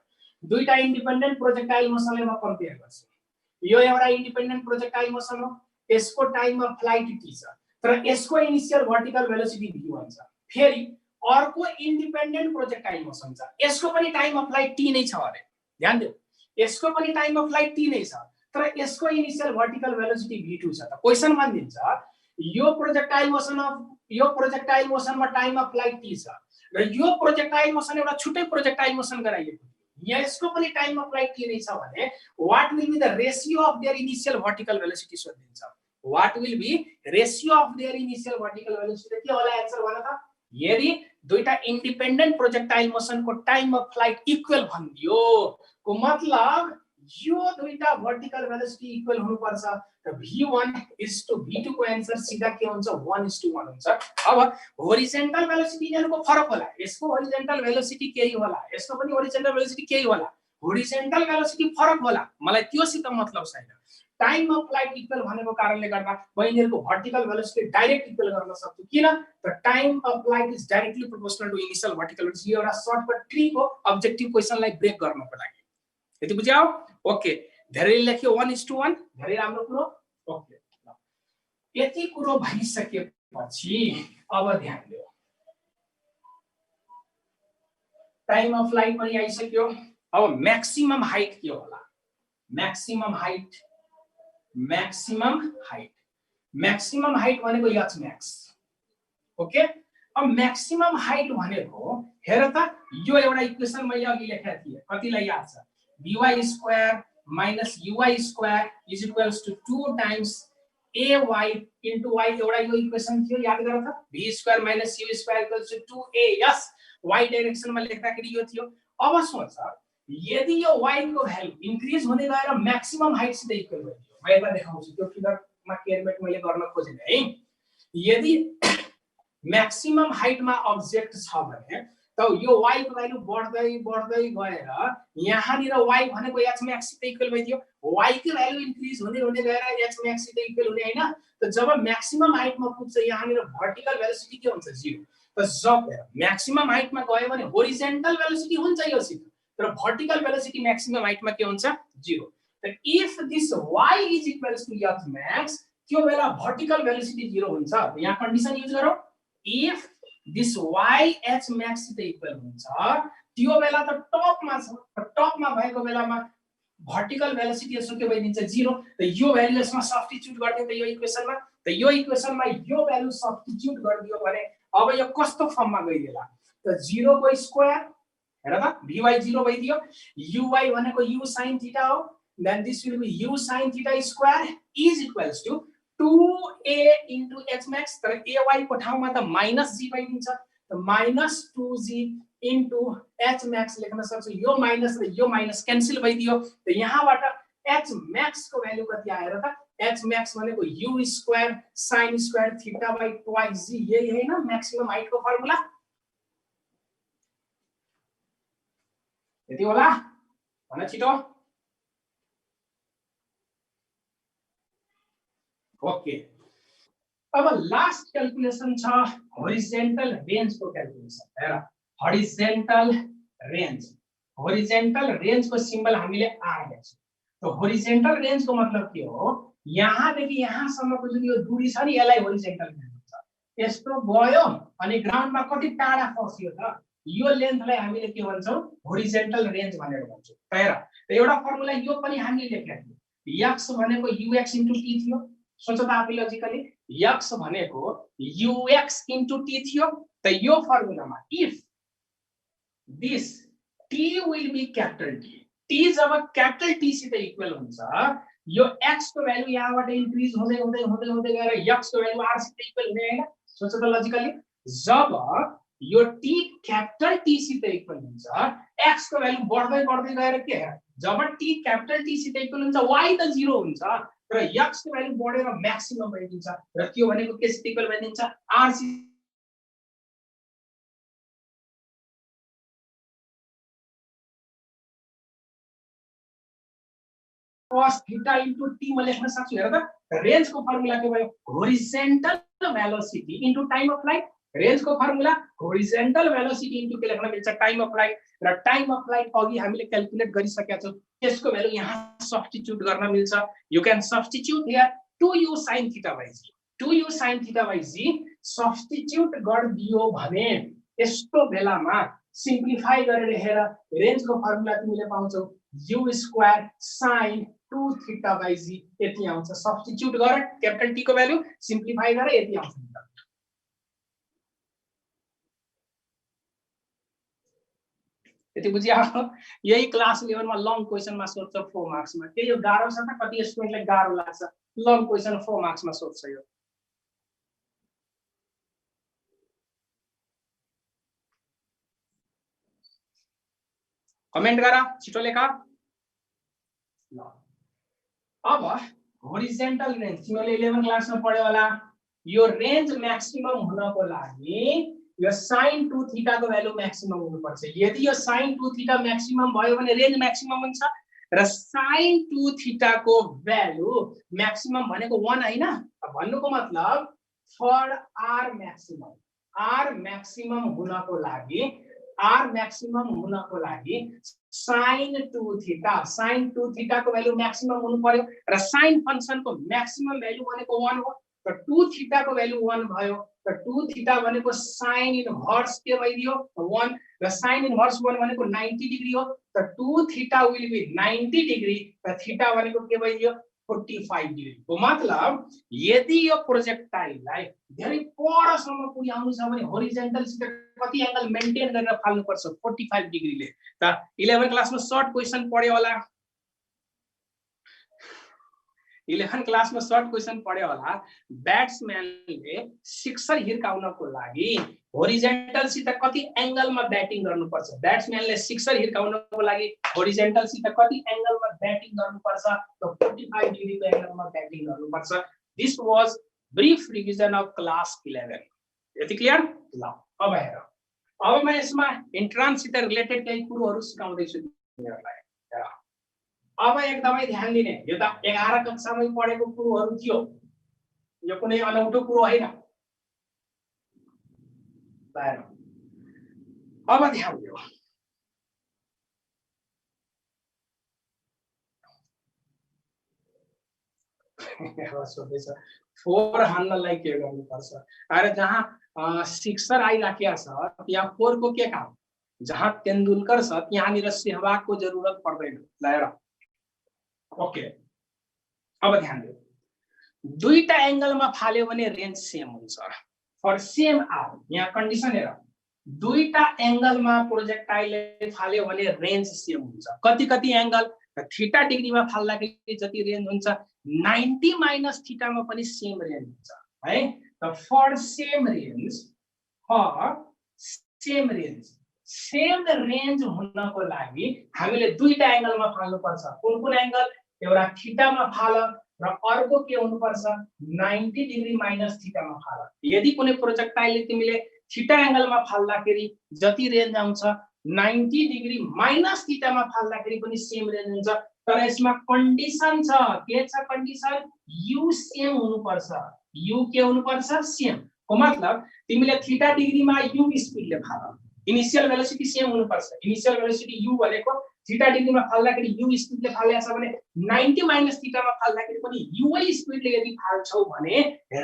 दुईटा इन्डिपेन्डेन्ट प्रोजेक्टाइल मोसनले म कम्पेयर गर्छु यो एउटा इन्डिपेन्डेन्ट प्रोजेक्टाइल मोसन हो यसको टाइम अफ फ्लाइट t छ तर यसको इनिशियल वर्टिकल भेलोसिटी v1 छ फेरि अर्को इन्डिपेन्डेन्ट प्रोजेक्टाइल मोसन छ यसको पनि टाइम अफ फ्लाइट t नै छ अरे ध्यान दियो यसको पनि टाइम अफ फ्लाइट t नै छ तर यसको इनिशियल वर्टिकल भेलोसिटी v2 छ त क्वेशन भनिदिन्छ यो प्रोजेक्टाइल मोसनमा टाइम अफ फ्लाइट t छ र यो प्रोजेक्टाइल मोसन एउटा छुट्टै प्रोजेक्टाइल मोसन गराइएको यसको पनि टाइम अफ फ्लाइट t नै छ भने what will be the ratio of their initial vertical velocity सोधिन्छ what will be ratio of their initial vertical velocity के होला आन्सर भन त यदि दुईटा इन्डिपेन्डेन्ट प्रोजेक्टाइल मोसन को टाइम अफ फ्लाइट इक्वल भनिदियो को मतलब यो दुईटा भर्टिकल भेलोसिटी इक्वल हुनुपर्छ र v1 is to v2 को आन्सर सिधा के हुन्छ 1:1 हुन्छ। अब होरिजेन्टल भेलोसिटी यहाँको फरक होला, यसको होरिजेन्टल भेलोसिटी केही होला, यसको पनि होरिजेन्टल भेलोसिटी केही होला, होरिजेन्टल भेलोसिटी फरक होला, मलाई त्योसित मतलब छैन। टाइम अफ फ्लाइट इक्वल भनेको कारणले गर्दा बहिनीहरुको भर्टिकल भेलोसिटी डाइरेक्ट इक्वल गर्न सक्छु, किन the time of flight is directly proportional to initial vertical velocity. एउटा सर्टकट ट्री को अब्जेक्टिभ क्वेशनलाई ब्रेक गर्नको लागि। यति बुझ्यौ? ओके, धेरै लेख्यो 1:1, धेरै राम्रो कुरो। ओके, यति कुरो भइसकेपछि अब ध्यान दियो, टाइम अफ फ्लाइट पनि आइसक्यो। अब म्याक्सिमम हाइट के होला? Maximum height, maximum height, maximum height भनेको h max। ओके, अब म्याक्सिमम हाइट भनेको हेर त, यो एउटा इक्वेसन मैले अघि लेखेको थिए, कतिलाई याद छ? vy square minus uy square is equals to 2 times ay into y। एउटा यो इक्वेसन थियो, याद गर त, v square minus u square equals to 2a। यस, y डाइरेक्सनमा लेख्दाखेरि यो थियो। अब सोच, यदि यो y को भ्यालु इन्क्रिज हुँदै गएर म्याक्सिमम हाइट सित इक्वल भयो, म एउटा देखाउँछु, त्यो फिगरमा केयरमेट मैले गर्न खोजेन है। यदि म्याक्सिमम हाइटमा अब्जेक्ट छ भने त यो y को भ्यालु बढ्दै बढ्दै गएर यहाँनिर y भनेको h max सित इक्वल भइदियो। y को भ्यालु इन्क्रिज हुँदै हुँदै गएर h max सित इक्वल हुने हैन त। जब म्याक्सिमम हाइटमा पुग्छ यहाँनिर भर्टिकल भेलोसिटी के हुन्छ? 0। त जब म्याक्सिमम हाइटमा गयो भने होरिजेन्टल भेलोसिटी हुन्छ यो सित, तर भर्टिकल भेलोसिटी म्याक्सिमम हाइटमा के हुन्छ? 0। त if this y is equals to h max, त्यो बेला भर्टिकल भेलोसिटी 0 हुन्छ। यहाँ कन्डिसन युज गरौँ, if this y h max सित इक्वल हुन्छ, त्यो बेला त टपमा छ, टपमा भएको बेलामा भर्टिकल भेलोसिटी यसो के भइदिन्छ? 0। त यो भ्यालु यसमा सब्स्टिट्युट गर्दियो त यो इक्वेसनमा, त यो इक्वेसनमा यो भ्यालु सब्स्टिट्युट गर्दियो भने अब यो कस्तो फर्ममा गइदिला? त 0 को स्क्वायर, हेर त, vy 0 भइदियो, uy भनेको u sin थीटा हो, then this will be u sin theta square is equals to 2a into h max। तर ay को ठाउँमा त माइनस g भइदिन्छ, त minus 2g into h max लेख्न सक्छु। यो माइनस र यो माइनस क्यान्सल भइदियो, त यहाँबाट h max को भ्यालु कति आएर त? h max भनेको u square sin square theta by twice g। यही हैन म्याक्सिमम हाइट को फर्मुला? यति होला भन छिटो। ओके, अब लास्ट क्याल्कुलेसन छ होरिजेन्टल रेन्ज को क्याल्कुलेसन। हेर, होरिजेन्टल रेन्ज, होरिजेन्टल रेन्ज को सिम्बल हामीले आर लेख्छौं। तो होरिजेन्टल रेन्ज को मतलब के हो? यहाँदेखि यहाँसम्मको जुन यो दूरी छ नि, यसलाई होरिजेन्टल रेन्ज भन्छ। यस्तो गयो अनि ग्राउन्डमा कति टाढा फस्यो त, यो लेन्थलाई हामीले के भन्छौं? होरिजेन्टल रेन्ज भनेर भन्छौं। हेर, एउटा फर्मुला यो पनि हामीले लेखेका थियौं, x भनेको ux इन्टु t थियो। सोच त आफै लजिकली, x भनेको ux इन्टु t थियो। त यो फर्मुलामा if this t will be capital T, t जब क्यापिटल T सित इक्वल हुन्छ, यो x को भ्यालु यहाँबाट इन्क्रिज हुँदै हुँदै हुँदै हुँदै गएर x को भ्यालु r सित इक्वल हुने हैन? सोच त लजिकली, जब यो t क्यापिटल T सित इक्वल हुन्छ, x को भ्यालु बढ्दै बढ्दै गएर के हो? जब t क्यापिटल T सित इक्वल हुन्छ, y त 0 हुन्छ, तर x को भ्यालु बढेर म्याक्सिमम भइदिन्छ, र त्यो भनेको के सित इक्वल भइदिन्छ? r सित। cos थीटा इन्टु t म लेख्न सक्छु। हेर त, रेन्ज को फर्मुला के भयो? Horizontal velocity into time of flight. Range को फर्मुला होरिजेन्टल भेलोसिटी इन्टु के लेख्न मिल्छ? Time of flight. र टाइम अफ फ्लाइट अघि हामीले क्याल्कुलेट गरिसकेका छौं, त्यसको भ्यालु यहाँ सब्स्टिट्युट गर्न मिल्छ। You can substitute here 2u sin theta by g, 2u sin theta by g substitute गरिदियो भने यस्तो बेलामा सिम्प्लिफाई गरेर हेर, रेन्ज को फर्मुला तिमीले पाउँछौ u square sin 2 theta by g, यति आउँछ। सब्स्टिट्युट गर क्यापिटल T को भ्यालु, सिम्प्लिफाई गर, यति आउँछ। यति बुझिया? यही क्लास 11 मा लङ क्वेशन मा सोध्छ 4 मार्क्स मा। के यो गाह्रो छ त? कति स्टुडेन्टलाई गाह्रो लाग्छ? लङ क्वेशन 4 मार्क्स मा सोध्छ यो। कमेन्ट गर, छिटो लेख। ल अब होरिजेन्टल रेन्ज तिमीले 11 क्लासमा पढ्यो होला यो रेन्ज म्याक्सिमम हुनको लागि यो sin 2 थीटा को भ्यालु म्याक्सिमम हुनुपर्छ यदि यो sin 2 थीटा म्याक्सिमम भयो भने रेन्ज म्याक्सिमम हुन्छ र sin 2 थीटा को भ्यालु म्याक्सिमम भनेको 1 हैन भन्नुको मतलब फर r म्याक्सिमम हुनको लागि sin 2 थीटा को भ्यालु म्याक्सिमम हुनु पर्यो र sin फंक्शन को म्याक्सिमम भ्यालु भनेको 1 हो त 2 थीटा को भ्यालु 1 भयो त 2 थीटा भनेको sin इन्भर्स के भइदियो 1 र sin इन्भर्स 1 भनेको 90 डिग्री हो त 2 थीटा विल बी 90 डिग्री र थीटा भनेको के भइदियो 45 डिग्री को मतलब यदि यो प्रोजेक्टाइललाई धेरै परसम्म पुर्याउनु छ भने होरिजेन्टल सित कति एंगल मेन्टेन गरेर फाल्नु पर्छ 45 डिग्रीले त 11 क्लासमा सर्ट क्वेशन पढ्यो होला 11 क्लासमा सर्ट क्वेशन पढ्यो होला ब्याट्सम्यानले सिक्सर हिर्काउनको लागि होरिजेन्टल सित कति एंगलमा ब्याटिङ गर्नुपर्छ ब्याट्सम्यानले सिक्सर हिर्काउनको लागि होरिजेन्टल सित कति एंगलमा ब्याटिङ गर्नुपर्छ त 45 डिग्रीको एंगलमा ब्याटिङ गर्नुपर्छ this was brief revision of class 11 यति क्लियर ल अब हेर अब म यसमा इन्ट्रान्स सित रिलेटेड केही कुरोहरु सिकाउँदै छु तिमीहरुलाई हेर अब एकदमै ध्यान दिने यो त 11 कक्षामै पढेको कुरोहरु थियो यो कुनै अनौठो कुरो हैन अब ध्यान दियो फोर हान्नलाई के गर्नुपर्छ अरे जहाँ सिक्सर आइराखेको छ त्यहाँ फोर को के काम जहाँ तेन्दुलकर छ त्यहाँनिर सेहवागको जरुरत पर्दैन ल हेर ओके अब ध्यान दियो दुईटा एंगलमा फाल्यो भने रेन्ज सेम हुन्छ फर सेम आर यहाँ कन्डिसन हेर दुईटा एंगलमा प्रोजेक्टाइलले फाल्यो भने रेन्ज सेम हुन्छ कति कति एंगल थीटा डिग्रीमा फाल्दाखेरि जति रेन्ज हुन्छ 90 माइनस थीटा मा पनि सेम रेन्ज हुन्छ है त फर सेम रेन्ज हुनको लागि हामीले दुईटा एंगलमा फाल्नु पर्छ कुन कुन एंगल एउटा थीटा मा फाल र अर्को के हुनु पर्छ 90 डिग्री माइनस थीटा मा फाल यदि कुनै प्रोजेक्टाइलले तिमीले थीटा एंगलमा फाल्दाखेरि जति रेन्ज आउँछ 90 डिग्री माइनस थीटा मा फाल्दाखेरि पनि सेम रेन्ज हुन्छ तर यसमा कन्डिसन छ के छ कन्डिसन u सेम हुनु पर्छ u के हुनु पर्छ सेम को मतलब तिमीले थीटा डिग्रीमा u स्पिडले फाल इनिशियल भेलोसिटी सेम हुनु पर्छ इनिशियल भेलोसिटी u भनेको थीटा डिग्रीमा फाल्दाखेरि u स्पिडले फालेको छ भने 90 माइनस थीटा मा फाल्दाखेरि पनि u स्पिडले यदि फाल्छौ भने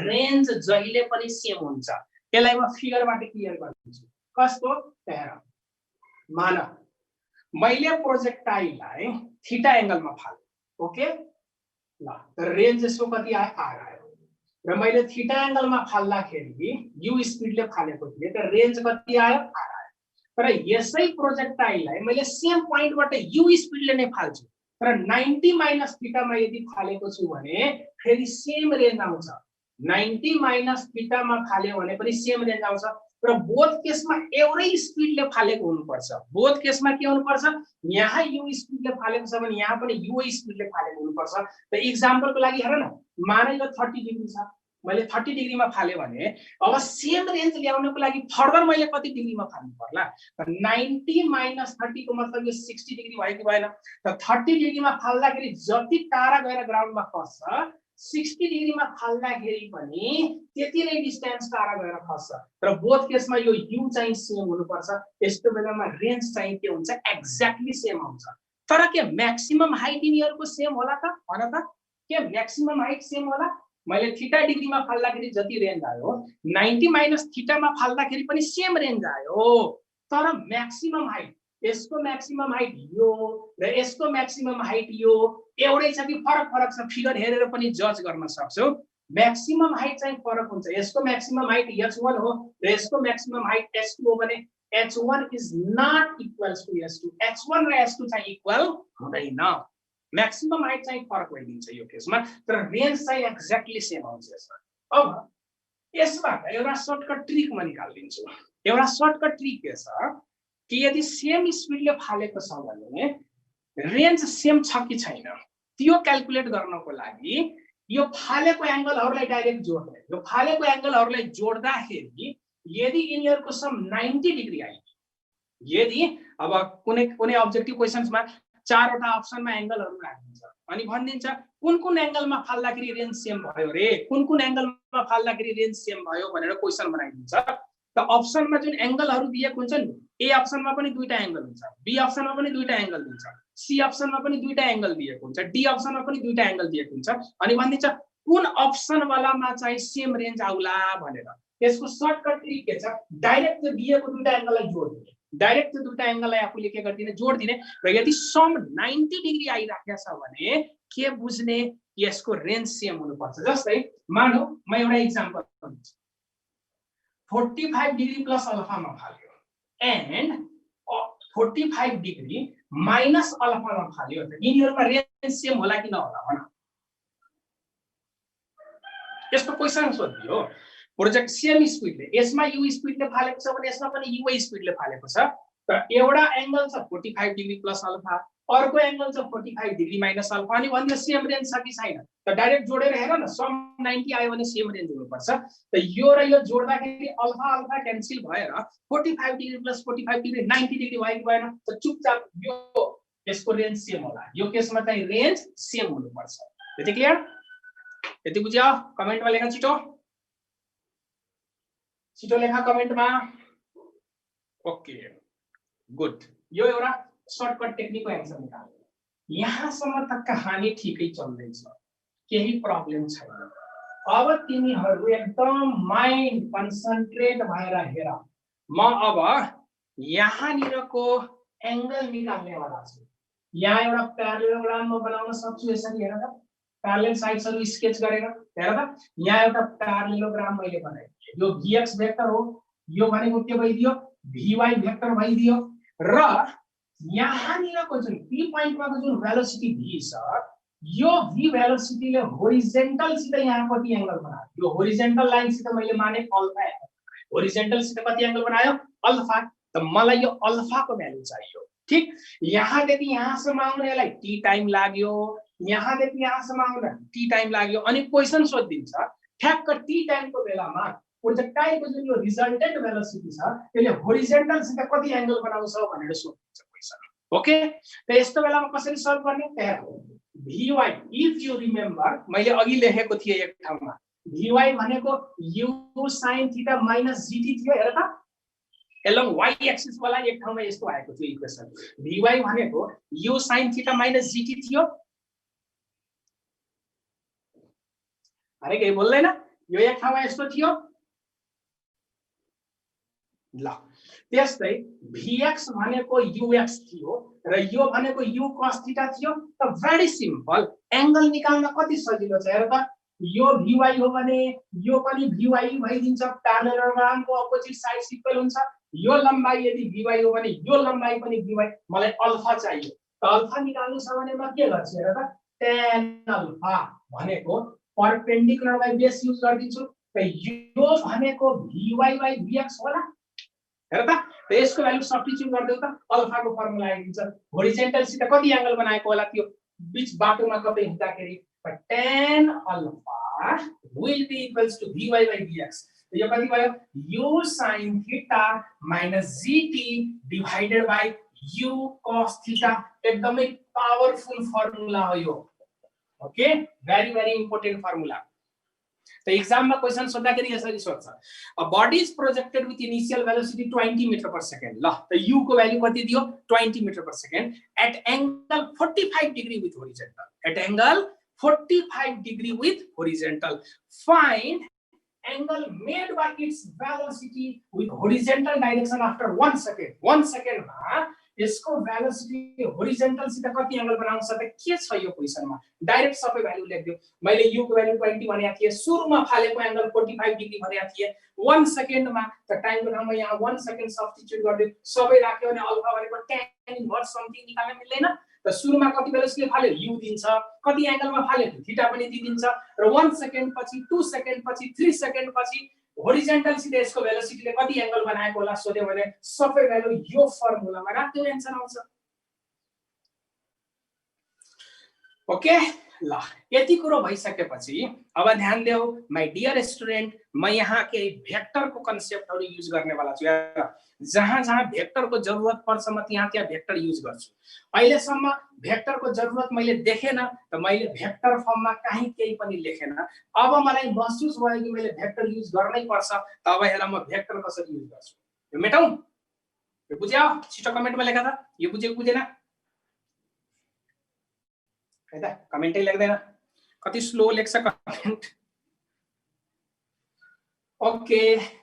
रेन्ज जहिले पनि सेम हुन्छ त्यसलाई म फिगरबाट क्लियर गर्छु कस्तो हेर मान मैले प्रोजेक्टाइललाई थीटा एंगलमा फाले ओके ल त रेन्ज यसको कति आयो r आयो र मैले थीटा एंगलमा फाल्दाखेरि u स्पिडले फालेको थिए त रेन्ज कति आयो r आयो तर यसै प्रोजेक्टाइललाई मैले सेम पोइन्टबाट u स्पिडले नै फाल्छु तर 90 माइनस थीटा मा यदि फालेको छु भने फेरि सेम रेन्ज आउँछ 90 माइनस थीटा मा फाल्यो भने पनि सेम रेन्ज आउँछ र बोथ केसमा एउटै स्पिडले फालेको हुनुपर्छ बोथ केसमा के हुनुपर्छ यहाँ u स्पिडले फालेको छ भने यहाँ पनि u स्पिडले फालेको हुनुपर्छ त एक्जाम्पलको लागि हेर न माने यो 30 डिग्री छ मैले 30 डिग्रीमा फाले भने अब सेम रेन्ज ल्याउनको लागि फर्दर मैले कति डिग्रीमा फाल्नु पर्ला त 90 माइनस 30 को मतलब यो 60 डिग्री भयो कि भएन त 30 डिग्रीमा फाल्दाखेरि जति टाढा गएर ग्राउन्डमा खस्छ 60 डिग्रीमा फाल्दाखेरि पनि त्यति नै डिस्टेन्स टाढा गएर खस्छ र बोथ केसमा यो u चाहिँ सेम हुनुपर्छ यस्तो बेलामा रेन्ज चाहिँ के हुन्छ एक्ज्याक्टली सेम आउँछ तर के म्याक्सिमम हाइट यिनीहरुको सेम होला त भन त के म्याक्सिमम हाइट सेम होला मैले थीटा डिग्रीमा फाल्दाखेरि जति रेन्ज आयो 90 माइनस थीटा मा फाल्दाखेरि पनि सेम रेन्ज आयो तर म्याक्सिमम हाइट यसको म्याक्सिमम हाइट यो र यसको म्याक्सिमम हाइट यो एउटै छ कि फरक छ फिगर हेरेर पनि जज गर्न सक्छौ म्याक्सिमम हाइट चाहिँ फरक हुन्छ यसको म्याक्सिमम हाइट h1 हो र यसको म्याक्सिमम हाइट h2 हो भने h1 is not equals to h2 h1 र h2 चाहिँ इक्वल हुँदैन म्याक्सिमम हाइट चाहिँ फरक भइदिन्छ यो केसमा तर रेन्ज चाहिँ एक्ज्याक्टली सेम आउँछ यसमा अब यसबाट एउटा सर्टकट ट्रिक म निकाल्दिन्छु एउटा सर्टकट ट्रिक के छ कि यदि सेम स्पिडले फालेको छ भने रेन्ज सेम छ कि छैन त्यो क्याल्कुलेट गर्नको लागि यो फालेको एंगलहरुलाई डाइरेक्ट जोड्ने, यो फालेको एंगलहरुलाई जोड्दाखेरि यदि यिनीहरुको सम 90 डिग्री आयो, यदि अब कुनै अब्जेक्टिभ क्वेशन्समा चारवटा अप्सनमा एंगलहरु राखिन्छ अनि भनिदिन्छ कुन एंगलमा फाल्दाखेरि रेन्ज सेम भयो रे, कुन एंगलमा फाल्दाखेरि रेन्ज सेम भयो भनेर क्वेशन बनाइदिन्छ। त अप्सनमा जुन एंगलहरु दिएको हुन्छ नि, ए अप्सनमा पनि दुईटा एंगल हुन्छ, बी अप्सनमा पनि दुईटा एंगल दिन्छ, सी अप्सनमा पनि दुईटा एंगल दिएको हुन्छ, डी अप्सनमा पनि दुईटा एंगल दिएको हुन्छ अनि भनिदिन्छ कुन अप्सन वालामा चाहिँ सेम रेन्ज आउला भनेर। त्यसको सर्टकट ट्रिक के छ, डाइरेक्ट त्यो दिएको दुईटा एंगललाई जोड्दिने, डाइरेक्ट त्यो दुईटा एंगललाई आफूले के गर्दिने जोड्दिने र यदि सम 90 डिग्री आइराखेको छ भने के बुझ्ने, यसको रेन्ज सेम हुनुपर्छ। जस्तै मानौ म एउटा एक्जाम्पल दिन्छु, 45 डिग्री प्लस अल्फामा फाल्यो एन्ड 45 डिग्री माइनस अल्फामा फाल्यो, यिनीहरुमा रेन्ज सेम होला कि नहोला भन। यस्तो क्वेशन सोधियो, प्रोजेक्ट सेम स्पिडले, यसमा यु स्पिडले फालेको छ भने यसमा पनि यु स्पिडले फालेको छ, त एउटा एंगल छ 45 डिग्री प्लस अल्फा, अर्को एंगल छ 45 डिग्री माइनस अल्फा अनि भन्ने सेम रेन्ज छ कि छैन, त डाइरेक्ट जोडेर हेर न, सम 90 आयो भने सेम रेन्ज हुनुपर्छ। त यो र यो जोड्दाखेरि अल्फा अल्फा क्यान्सल भएर 45 डिग्री प्लस 45 डिग्री 90 डिग्री भयो कि भएन, त चुपचाप यो यसको रेन्ज सेम होला, यो केसमा चाहिँ रेन्ज सेम हुनुपर्छ। यति क्लियर? यति बुझ्यो? कमेन्टमा लेख छिटो, छिटो लेखा कमेन्टमा। ओके गुड, यो एउटा सर्टकट टेक्निकको एन्सर निकाल। यहाँसम्म त कहानी ठिकै चल्दैछ, केही प्रब्लम छैन। अब तिमीहरु एकदम माइन्ड कन्सन्ट्रेट भएर हेर, म अब यहाँनिरको एंगल निकाल्ने वाला छु। यहाँ एउटा प्यारालेलोग्राम म बनाउन सक्छु, यसरी हेर त, प्यारालेल साइड्सहरु स्केच गरेर हेर त। यहाँ एउटा प्यारालेलोग्राम मैले बनाए, यो vx भेक्टर हो, यो भनेको के भइदियो vy भेक्टर भइदियो र यहाँनिरको जुन p पोइन्टमाको जुन भेलोसिटी v छ, यो v भेलोसिटीले होरिजेन्टल सित यहाँ कति एंगल बनायो, यो होरिजेन्टल लाइन सित मैले माने अल्फा, होरिजेन्टल सित कति एंगल बनायो अल्फा, त मलाई यो अल्फा को भ्यालु चाहियो। ठीक, यहाँदेखि यहाँसम्म आउनेलाई t टाइम लाग्यो, यहाँदेखि यहाँसम्म आउन t टाइम लाग्यो अनि क्वेशन सोधिदिन्छ ठ्याक्क t टाइम को बेलामा प्रोजेक्टाइलको जुन यो रिजल्टेन्ट भेलोसिटी छ त्यसले होरिजेन्टल सित कति एंगल बनाउँछ भनेर सोधिन्छ क्वेशन। ओके, त यस्तो बेलामा कसरी सल्भ गर्ने, vy इफ यु रिमेम्बर मैले अघि लेखेको थिए एक ठाउँमा, vy भनेको u sin theta minus gt थियो, हेर त एलोङ y एक्सिस वाला एक ठाउँमा यस्तो आएको थियो इक्वेसन, vy भनेको u sin theta minus gt थियो। अरे केही बोल्दैन, यो एक ठाउँमा यस्तो थियो। ल त्यस्तै vx भनेको ux थियो र यो भनेको u cos थीटा थियो। त भेरी सिम्पल, एंगल निकाल्न कति सजिलो छ हेर त, यो vy हो भने यो पनि vy भइदिन्छ, प्यारालेलोग्रामको अपोजिट साइड्स इक्वल हुन्छ, यो लम्बाई यदि vy हो भने यो लम्बाई पनि vy, मलाई अल्फा चाहियो। त अल्फा निकाल्नु छ भने म के गर्छु हेर त, tan अल्फा भनेको परपेन्डिकुलर बाइ बेस युज गर्दिन्छु, त यो भनेको vy बाइ vx होला, हेर त। त यसको भ्यालु सब्स्टिट्युट गर्दै त अल्फा को फर्मुला आइदिन्छ, होरिजेन्टल सित कति एंगल बनाएको होला त्यो बीच बाटोमा कतै हुँदाखेरि tan alpha will be equals to vy by vx, यो कति भयो u sin theta minus gt divided by u cos theta. एकदमै पावरफुल फर्मुला हो यो। Okay, very very important formula. त एग्जाम में क्वेशन सोध्दाखेरि यसरी सोध्छ, a body is projected with initial velocity 20 metre per second, ल त u को भ्यालु कति दियो 20 metre per second at angle 45 degree with horizontal, at angle 45 degree with horizontal, find angle made by its velocity with horizontal direction after 1 second। 1 second मा यसको भेलोसिटी होरिजेन्टल सित कति एंगल बनाउन सक्छ के छ यो क्वेशनमा, डाइरेक्ट सबै भ्यालु लेख्दियो। मैले u को भ्यालु 20 भनेको थिए, सुरुमा फालेको एंगल 45 डिग्री भनेको थिए, 1 सेकेन्ड मा त टाइमको ठाउँमा यहाँ 1 सेकेन्ड सब्स्टिट्युट गर्दियो, सबै राख्यो भने अल्फा भनेको tan इन्भर्स समथिङ निकाल्न मिल्दैन। त सुरुमा कति भेलोसिटी फाल्यो u दिन्छ, कति एंगलमा फाल्यो थीटा पनि दिन्छ र 1 सेकेन्ड पछि 2 सेकेन्ड पछि 3 सेकेन्ड पछि होरिजेन्टल सित यसको भेलोसिटीले कति एंगल बनाएको होला सोध्यो भने सबै भ्यालु यो फर्मुलामा राख्दियो, एन्सर आउँछ। ओके ल यति कुरो भइसकेपछि अब ध्यान देऊ माई डियर स्टुडेन्ट म यहाँ केही भेक्टरको कन्सेप्टहरु युज गर्नेवाला छु हेर जहाँ जहाँ भेक्टरको जरुरत पर्छ म त्यहाँ त्यहाँ भेक्टर युज गर्छु अहिलेसम्म भेक्टरको जरुरत मैले देखेन त मैले भेक्टर फर्ममा कहीँ केही पनि लेखेन अब मलाई महसुस भयो कि मैले भेक्टर युज गर्नै पर्छ तब हेर म भेक्टर कसरी युज गर्छु यो मेटौं यो बुझ्यौ छिटो कमेन्टमा लेख त यो बुझ्यो बुझेन हैन कमेन्टै लेख्दैन कति स्लो लेख्छ कमेन्ट ओके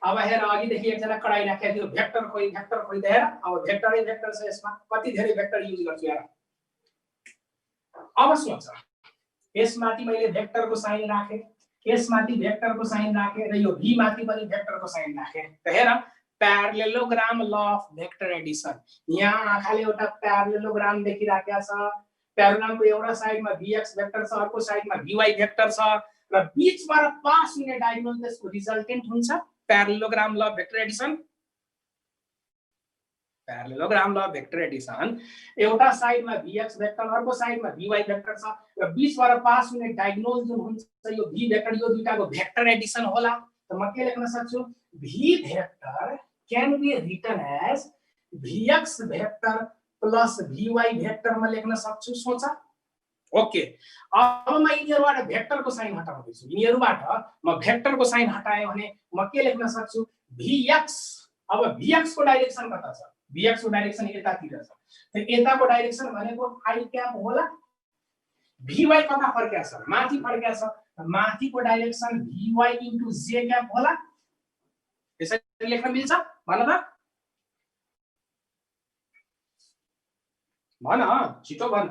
अब हेर अघिदेखि एकजना कडाई राखेको थियो भेक्टर खोइ हेर अब भेक्टरै भेक्टर छ यसमा कति धेरै भेक्टर युज गर्छु हेर अब सोच यसमाथि मैले भेक्टरको साइन राखे यसमाथि भेक्टरको साइन राखे र यो v माथि पनि भेक्टरको साइन राखे त हेर प्यारालेलोग्राम ल अफ भेक्टर एडिसन यहाँ आँखाले एउटा प्यारालेलोग्राम देखिराखेको छ प्यारालेलोग्रामको एउटा साइडमा vx भेक्टर छ अर्को साइडमा vy भेक्टर छ र बीचबाट पास हुने डायगोनल त्यसको रिजल्टेन्ट हुन्छ प्यारालेलोग्राम ल भेक्टर एडिसन प्यारालेलोग्राम ल भेक्टर एडिसन एउटा साइडमा vx भेक्टर अर्को साइडमा vy भेक्टर छ र बीचबाट पास हुने डायगोनल जुन हुन्छ यो v भेक्टर यो दुईटाको भेक्टर एडिसन होला त म के लेख्न सक्छु v vector can be written as vx vector plus vy vector म लेख्न सक्छु सोच ओके अब म यिनीहरुबाट भेक्टरको साइन हटाउँदैछु यिनीहरुबाट म भेक्टरको साइन हटाए भने म के लेख्न सक्छु vx अब vx को डाइरेक्सन कता छ vx को डाइरेक्सन यतातिर छ त यताको डाइरेक्सन भनेको i क्याप होला vy कता फर्क्या छ माथि फर्क्या छ माथिको direction vy into j cap होला यसरी लेख्न मिल्छ भन त भन छिटो भन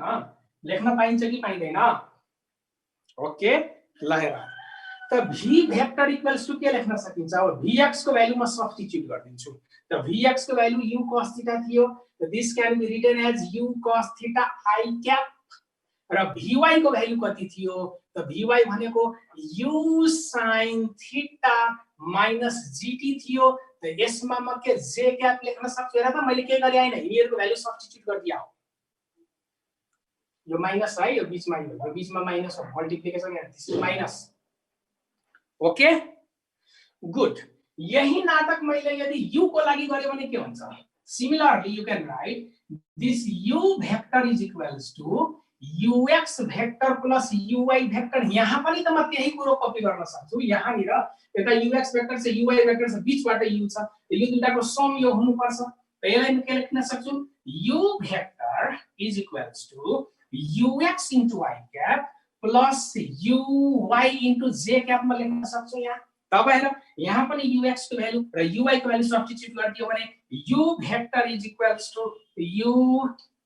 लेख्न पाइन्छ कि पाइदैन ओके ल हेर त v भेक्टर इक्वल्स टु के लेख्न सकिन्छ अब vx को भ्यालु म सब्स्टिट्युट गर्दिन्छु त vx को भ्यालु u cos थीटा थियो त this can be written as u cos theta i cap र vy को भ्यालु कति थियो त vy भनेको u sin theta minus gt थियो त यसमा म के j क्याप लेख्न सक्छु हेर त मैले के गरे हैन यिनीहरुको भ्यालु सब्स्टिट्युट गर्दिया हो यो माइनस है यो बीचमा माइनस हो मल्टिप्लिकेसन यहाँ this is minus okay good यही नाटक मैले यदि u को लागि गरे भने के हुन्छ similarly you can write this u vector is equals to ux vector plus uy vector यहाँ पनि त म त्यही कुरो कपी गर्न सक्छु यहाँ निर यता ux भेक्टर छ uy भेक्टर छ बीचबाट u छ यो दुईटाको सम यो हुनु पर्छ त यसलाई म के लेख्न सक्छु u vector is equals to ux into i cap plus uy into j cap में लेख्न सक्छु यहाँ तब हेर यहाँ पनि ux को भ्यालु र uy को भ्यालु सब्स्टिट्युट गरिदियो भने u vector is equals to u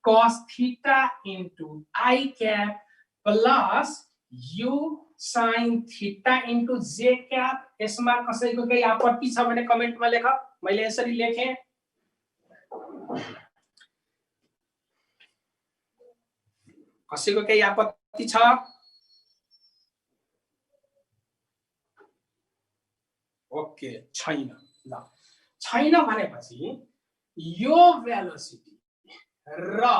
cos theta into i cap plus u sin theta into j cap यसमा कसैको केही आपत्ति छ भने कमेन्टमा लेख मैले यसरी लेखे कसैको केही आपत्ति छ ओके छैन ल छैन भनेपछि यो भेलोसिटी र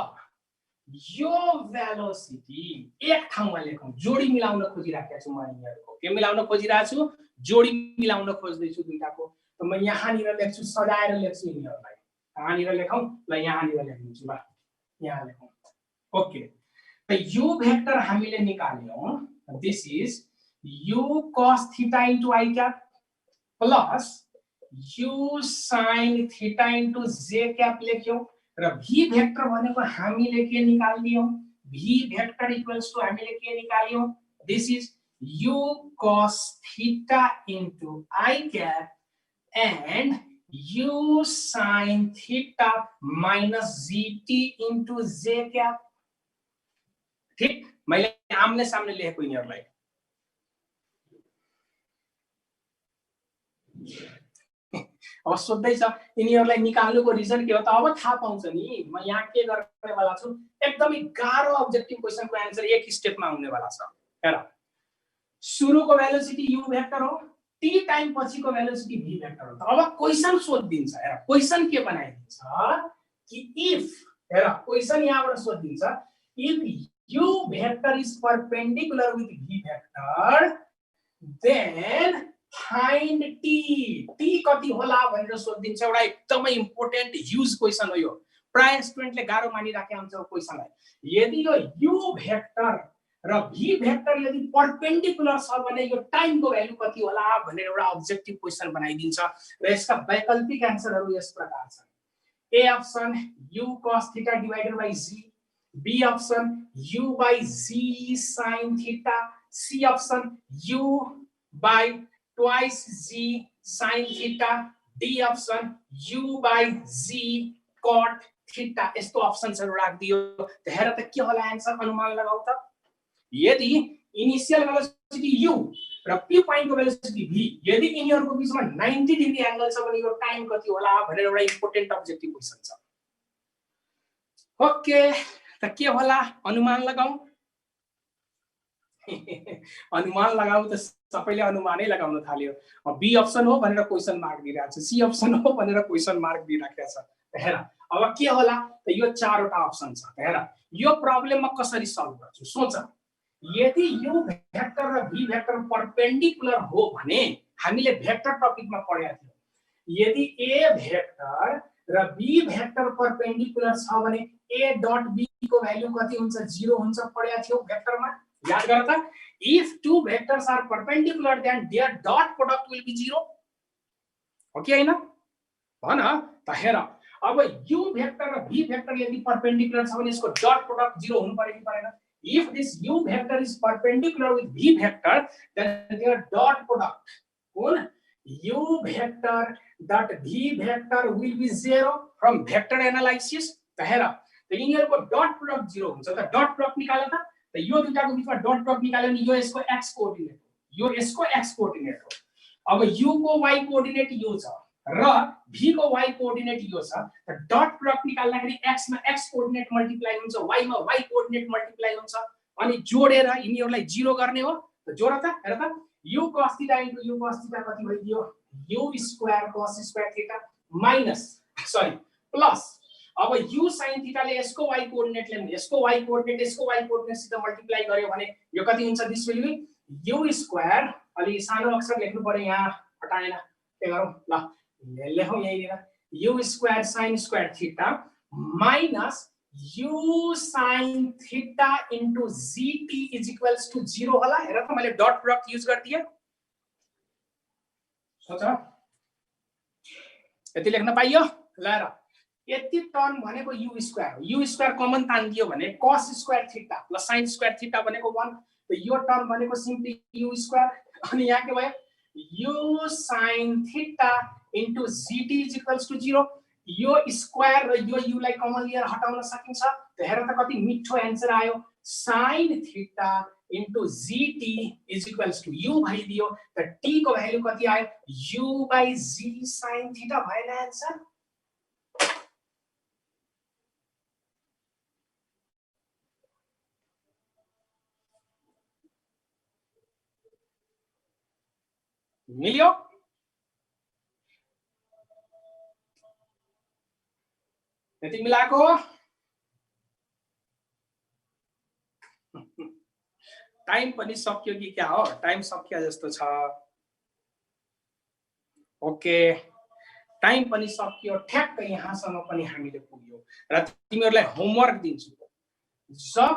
यो भेलोसिटी एक ठाउँमा लेखौं जोडी मिलाउन खोजिराखेको छु म यिनीहरुको के मिलाउन खोजिरा छु जोडी मिलाउन खोज्दै छु दुईटाको त म यहाँ निर लेख्छु सजाएर लेख्छु यिनीहरुलाई यहाँ निर लेखौं ल यहाँ निर लेख्छु ल यहाँ लेखौं ओके u भेक्टर हामीले निकाल्यौं this is u cos theta into i cap plus u sin theta into j cap लेख्यौं र v भेक्टर भनेको हामीले के निकाल्दियौं v भेक्टर इक्वल्स टु हामीले के निकाल्यौं this is u cos theta into i cap and u sin theta minus gt into j cap ठीक मैले आमने सामने लेखेको यिनीहरुलाई अब सोध्दै छ यिनीहरुलाई निकाल्नुको रिजन के हो त अब थाहा पाउँछ नि म यहाँ के गर्ने वाला छु एकदमै गाह्रो अब्जेक्टिभ क्वेशनको आन्सर एक स्टेपमा आउने वाला छ हेर सुरुको भेलोसिटी u भेक्टर हो t टाइम पछिको भेलोसिटी v भेक्टर हो अब क्वेशन सोध्दिन्छ हेर क्वेशन के बनाइदिन्छ कि इफ हेर क्वेशन यहाँबाट सोध्दिन्छ if u vector is perpendicular with v vector, then find t. t कति होला भनेर सोधिन्छ। एउटा एकदमै इम्पोर्टेन्ट ह्युज क्वेशन हो यो। प्राय स्टुडेन्टले गाह्रो मानिराखेको हुन्छ क्वेशनलाई। यदि यो u भेक्टर र v भेक्टर यदि परपेन्डिकुलर छ भने यो टाइमको भ्यालु कति होला भनेर एउटा अब्जेक्टिभ क्वेशन बनाइदिन्छ र यसका वैकल्पिक आन्सरहरू यस प्रकार छन्। A option u cos theta divided by z, B option u by z sin theta, C option u by twice z sin theta, D option u by z cot theta. यस्तो अप्सन्सहरु राखिदियो। हेर त के होला आन्सर, अनुमान लगाऊ त। यदि इनिशियल वेलोसिटी u र p पॉइंट को वेलोसिटी v, यदि यिनीहरुको बीचमा 90 डिग्री एंगल छ भने यो टाइम कति होला भनेर एउटा इम्पोर्टेन्ट अब्जेक्टिभ क्वेशन छ। ओके, त के होला अनुमान लगाऊ। अनुमान लगाऊ त सबैले अनुमानै लगाउन थाल्यो। बी अप्सन हो भनेर क्वेशन मार्क दिइराछ, सी अप्सन हो भनेर क्वेशन मार्क दिइराखेको छ। हेर अब के होला त यो चारवटा अप्सन छ। हेर यो प्रब्लममा कसरी सल्भ गर्छु सोच। यदि u भेक्टर र v भेक्टर परपेन्डिकुलर हो भने हामीले भेक्टर टपिकमा पढेका थियौं। यदि a भेक्टर र b भेक्टर परपेन्डिकुलर छ भने a डट b को भ्यालु कति हुन्छ, 0 हुन्छ, पढेका थियौ भेक्टरमा। याद गर त, if two vectors are perpendicular then their dot product will be 0 हो कि हैन भन त। हेर अब u भेक्टर र v भेक्टर यदि परपेन्डिकुलर छ भने यसको डट प्रोडक्ट 0 हुनु पर्यो कि परेन। If this u vector is perpendicular with v vector, then their dot product on u vector dot v vector will be 0 from vector analysis। त हेर त यिनीहरुको डट प्रोडक्ट 0 हुन्छ। त डट प्रोडक्ट निकाल त। त यो दुईटाको बीचमा डट प्रोडक्ट निकाल्यो भने यो यसको x कोअर्डिनेट हो, यो यसको x कोअर्डिनेट हो। अब u को y कोअर्डिनेट यो छ र v को y कोअर्डिनेट यो छ। त डट प्रोडक्ट निकाल्दाखेरि x मा x कोअर्डिनेट मल्टिप्लाई हुन्छ, y मा y कोअर्डिनेट मल्टिप्लाई हुन्छ, अनि जोडेर यिनीहरुलाई 0 गर्ने हो। त जोड त। हेर त, u cos theta * u cos theta कति भइदियो, u square cos square theta minus plus अब u sin थीटा ले यसको y कोअर्डिनेट ले यसको y कोअर्डिनेट यसको y कोअर्डिनेट सित मल्टिप्लाई गर्यो भने यो कति हुन्छ, this will be u square, अलि सानो अक्षर लेख्नु पर्यो यहाँ, हटाएन के गरौँ ल, लेखौं यही u square sin square theta minus u sin theta into gt is equals to 0 होला। हेर त मैले डट प्रोडक्ट युज गर्दिए। सोच यति लेख्न पाइयो। ल हेर यति टर्म भनेको u स्क्वायर हो। u स्क्वायर कमन तान्दियो भने cos square theta plus sin square theta भनेको 1। त यो टर्म भनेको सिम्पली u स्क्वायर। अनि यहाँ के भयो, u sin theta into gt is equals to 0। यो स्क्वायर र यो u लाई कमन लिएर हटाउन सकिन्छ। त हेर त कति मिठो आन्सर आयो, sin theta into gt is equals to u भइदियो। त t को भ्यालु कति आयो, u by z sin theta भएन आन्सर। मिल्यो। यति मिलाको टाइम पनि सक्यो कि क्या हो, टाइम सकिया जस्तो छ। ओके टाइम पनि सकियो, ठ्याक्क यहाँसम्म पनि हामीले पुग्यो र तिमीहरुलाई होमवर्क दिन्छु। जब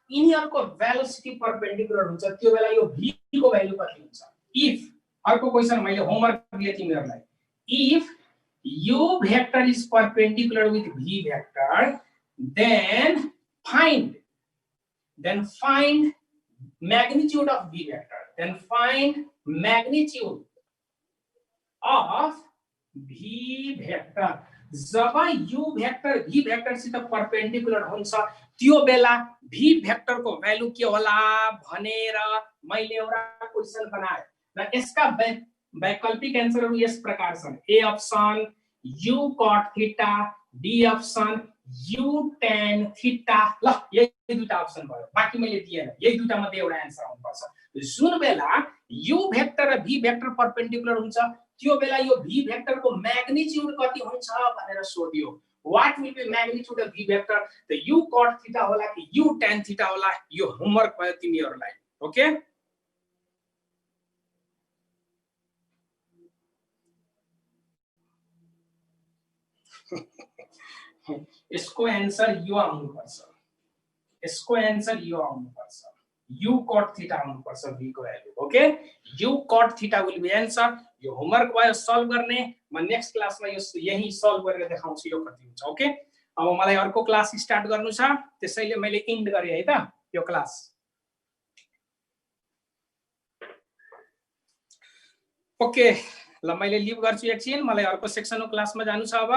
यिनीहरुको भेलोसिटी परपेन्डिकुलर हुन्छ त्यो बेला यो v को भ्यालु कति हुन्छ। इफ अर्को क्वेशन मैले होमवर्क दिए तिमीहरुलाई, if u vector is perpendicular with v vector, then find magnitude of v vector, then find magnitude of v vector। जब u भेक्टर v भेक्टर सित परपेन्डिकुलर हुन्छ त्यो बेला v भेक्टर को भ्यालु के होला भनेर मैले एउटा क्वेशन बनाए र यसका वैकल्पिक आन्सरहरु यस प्रकार छन्। A option u cot theta, D option u tan theta. ल यही दुईटा अप्सन भयो, बाकी मैले दिएन। यही दुईटा मध्ये एउटा आन्सर आउनु पर्छ। जुन बेला u भेक्टर र v भेक्टर परपेन्डिकुलर हुन्छ त्यो बेला यो v भेक्टर को म्याग्निट्युड कति हुन्छ भनेर सोधियो। what will be magnitude of v vector the u cot theta होला कि u tan theta होला यो होमवर्क भयो तिमीहरुलाई ओके यसको आन्सर यो आउनु पर्छ यसको आन्सर यो आउनु पर्छ u cot theta आउनु पर्छ v को value okay u cot theta will be answer यो होमवर्क भयो सल्भ गर्ने म नेक्स्ट क्लासमा यो यही सल्भ गरेर देखाउँछु यो कति हुन्छ ओके अब मलाई अर्को क्लास स्टार्ट गर्नु छ त्यसैले मैले इन्ड गरे है त यो क्लास ओके ल मैले लिभ गर्छु एकछिन मलाई अर्को सेक्सनको क्लासमा जानु छ अब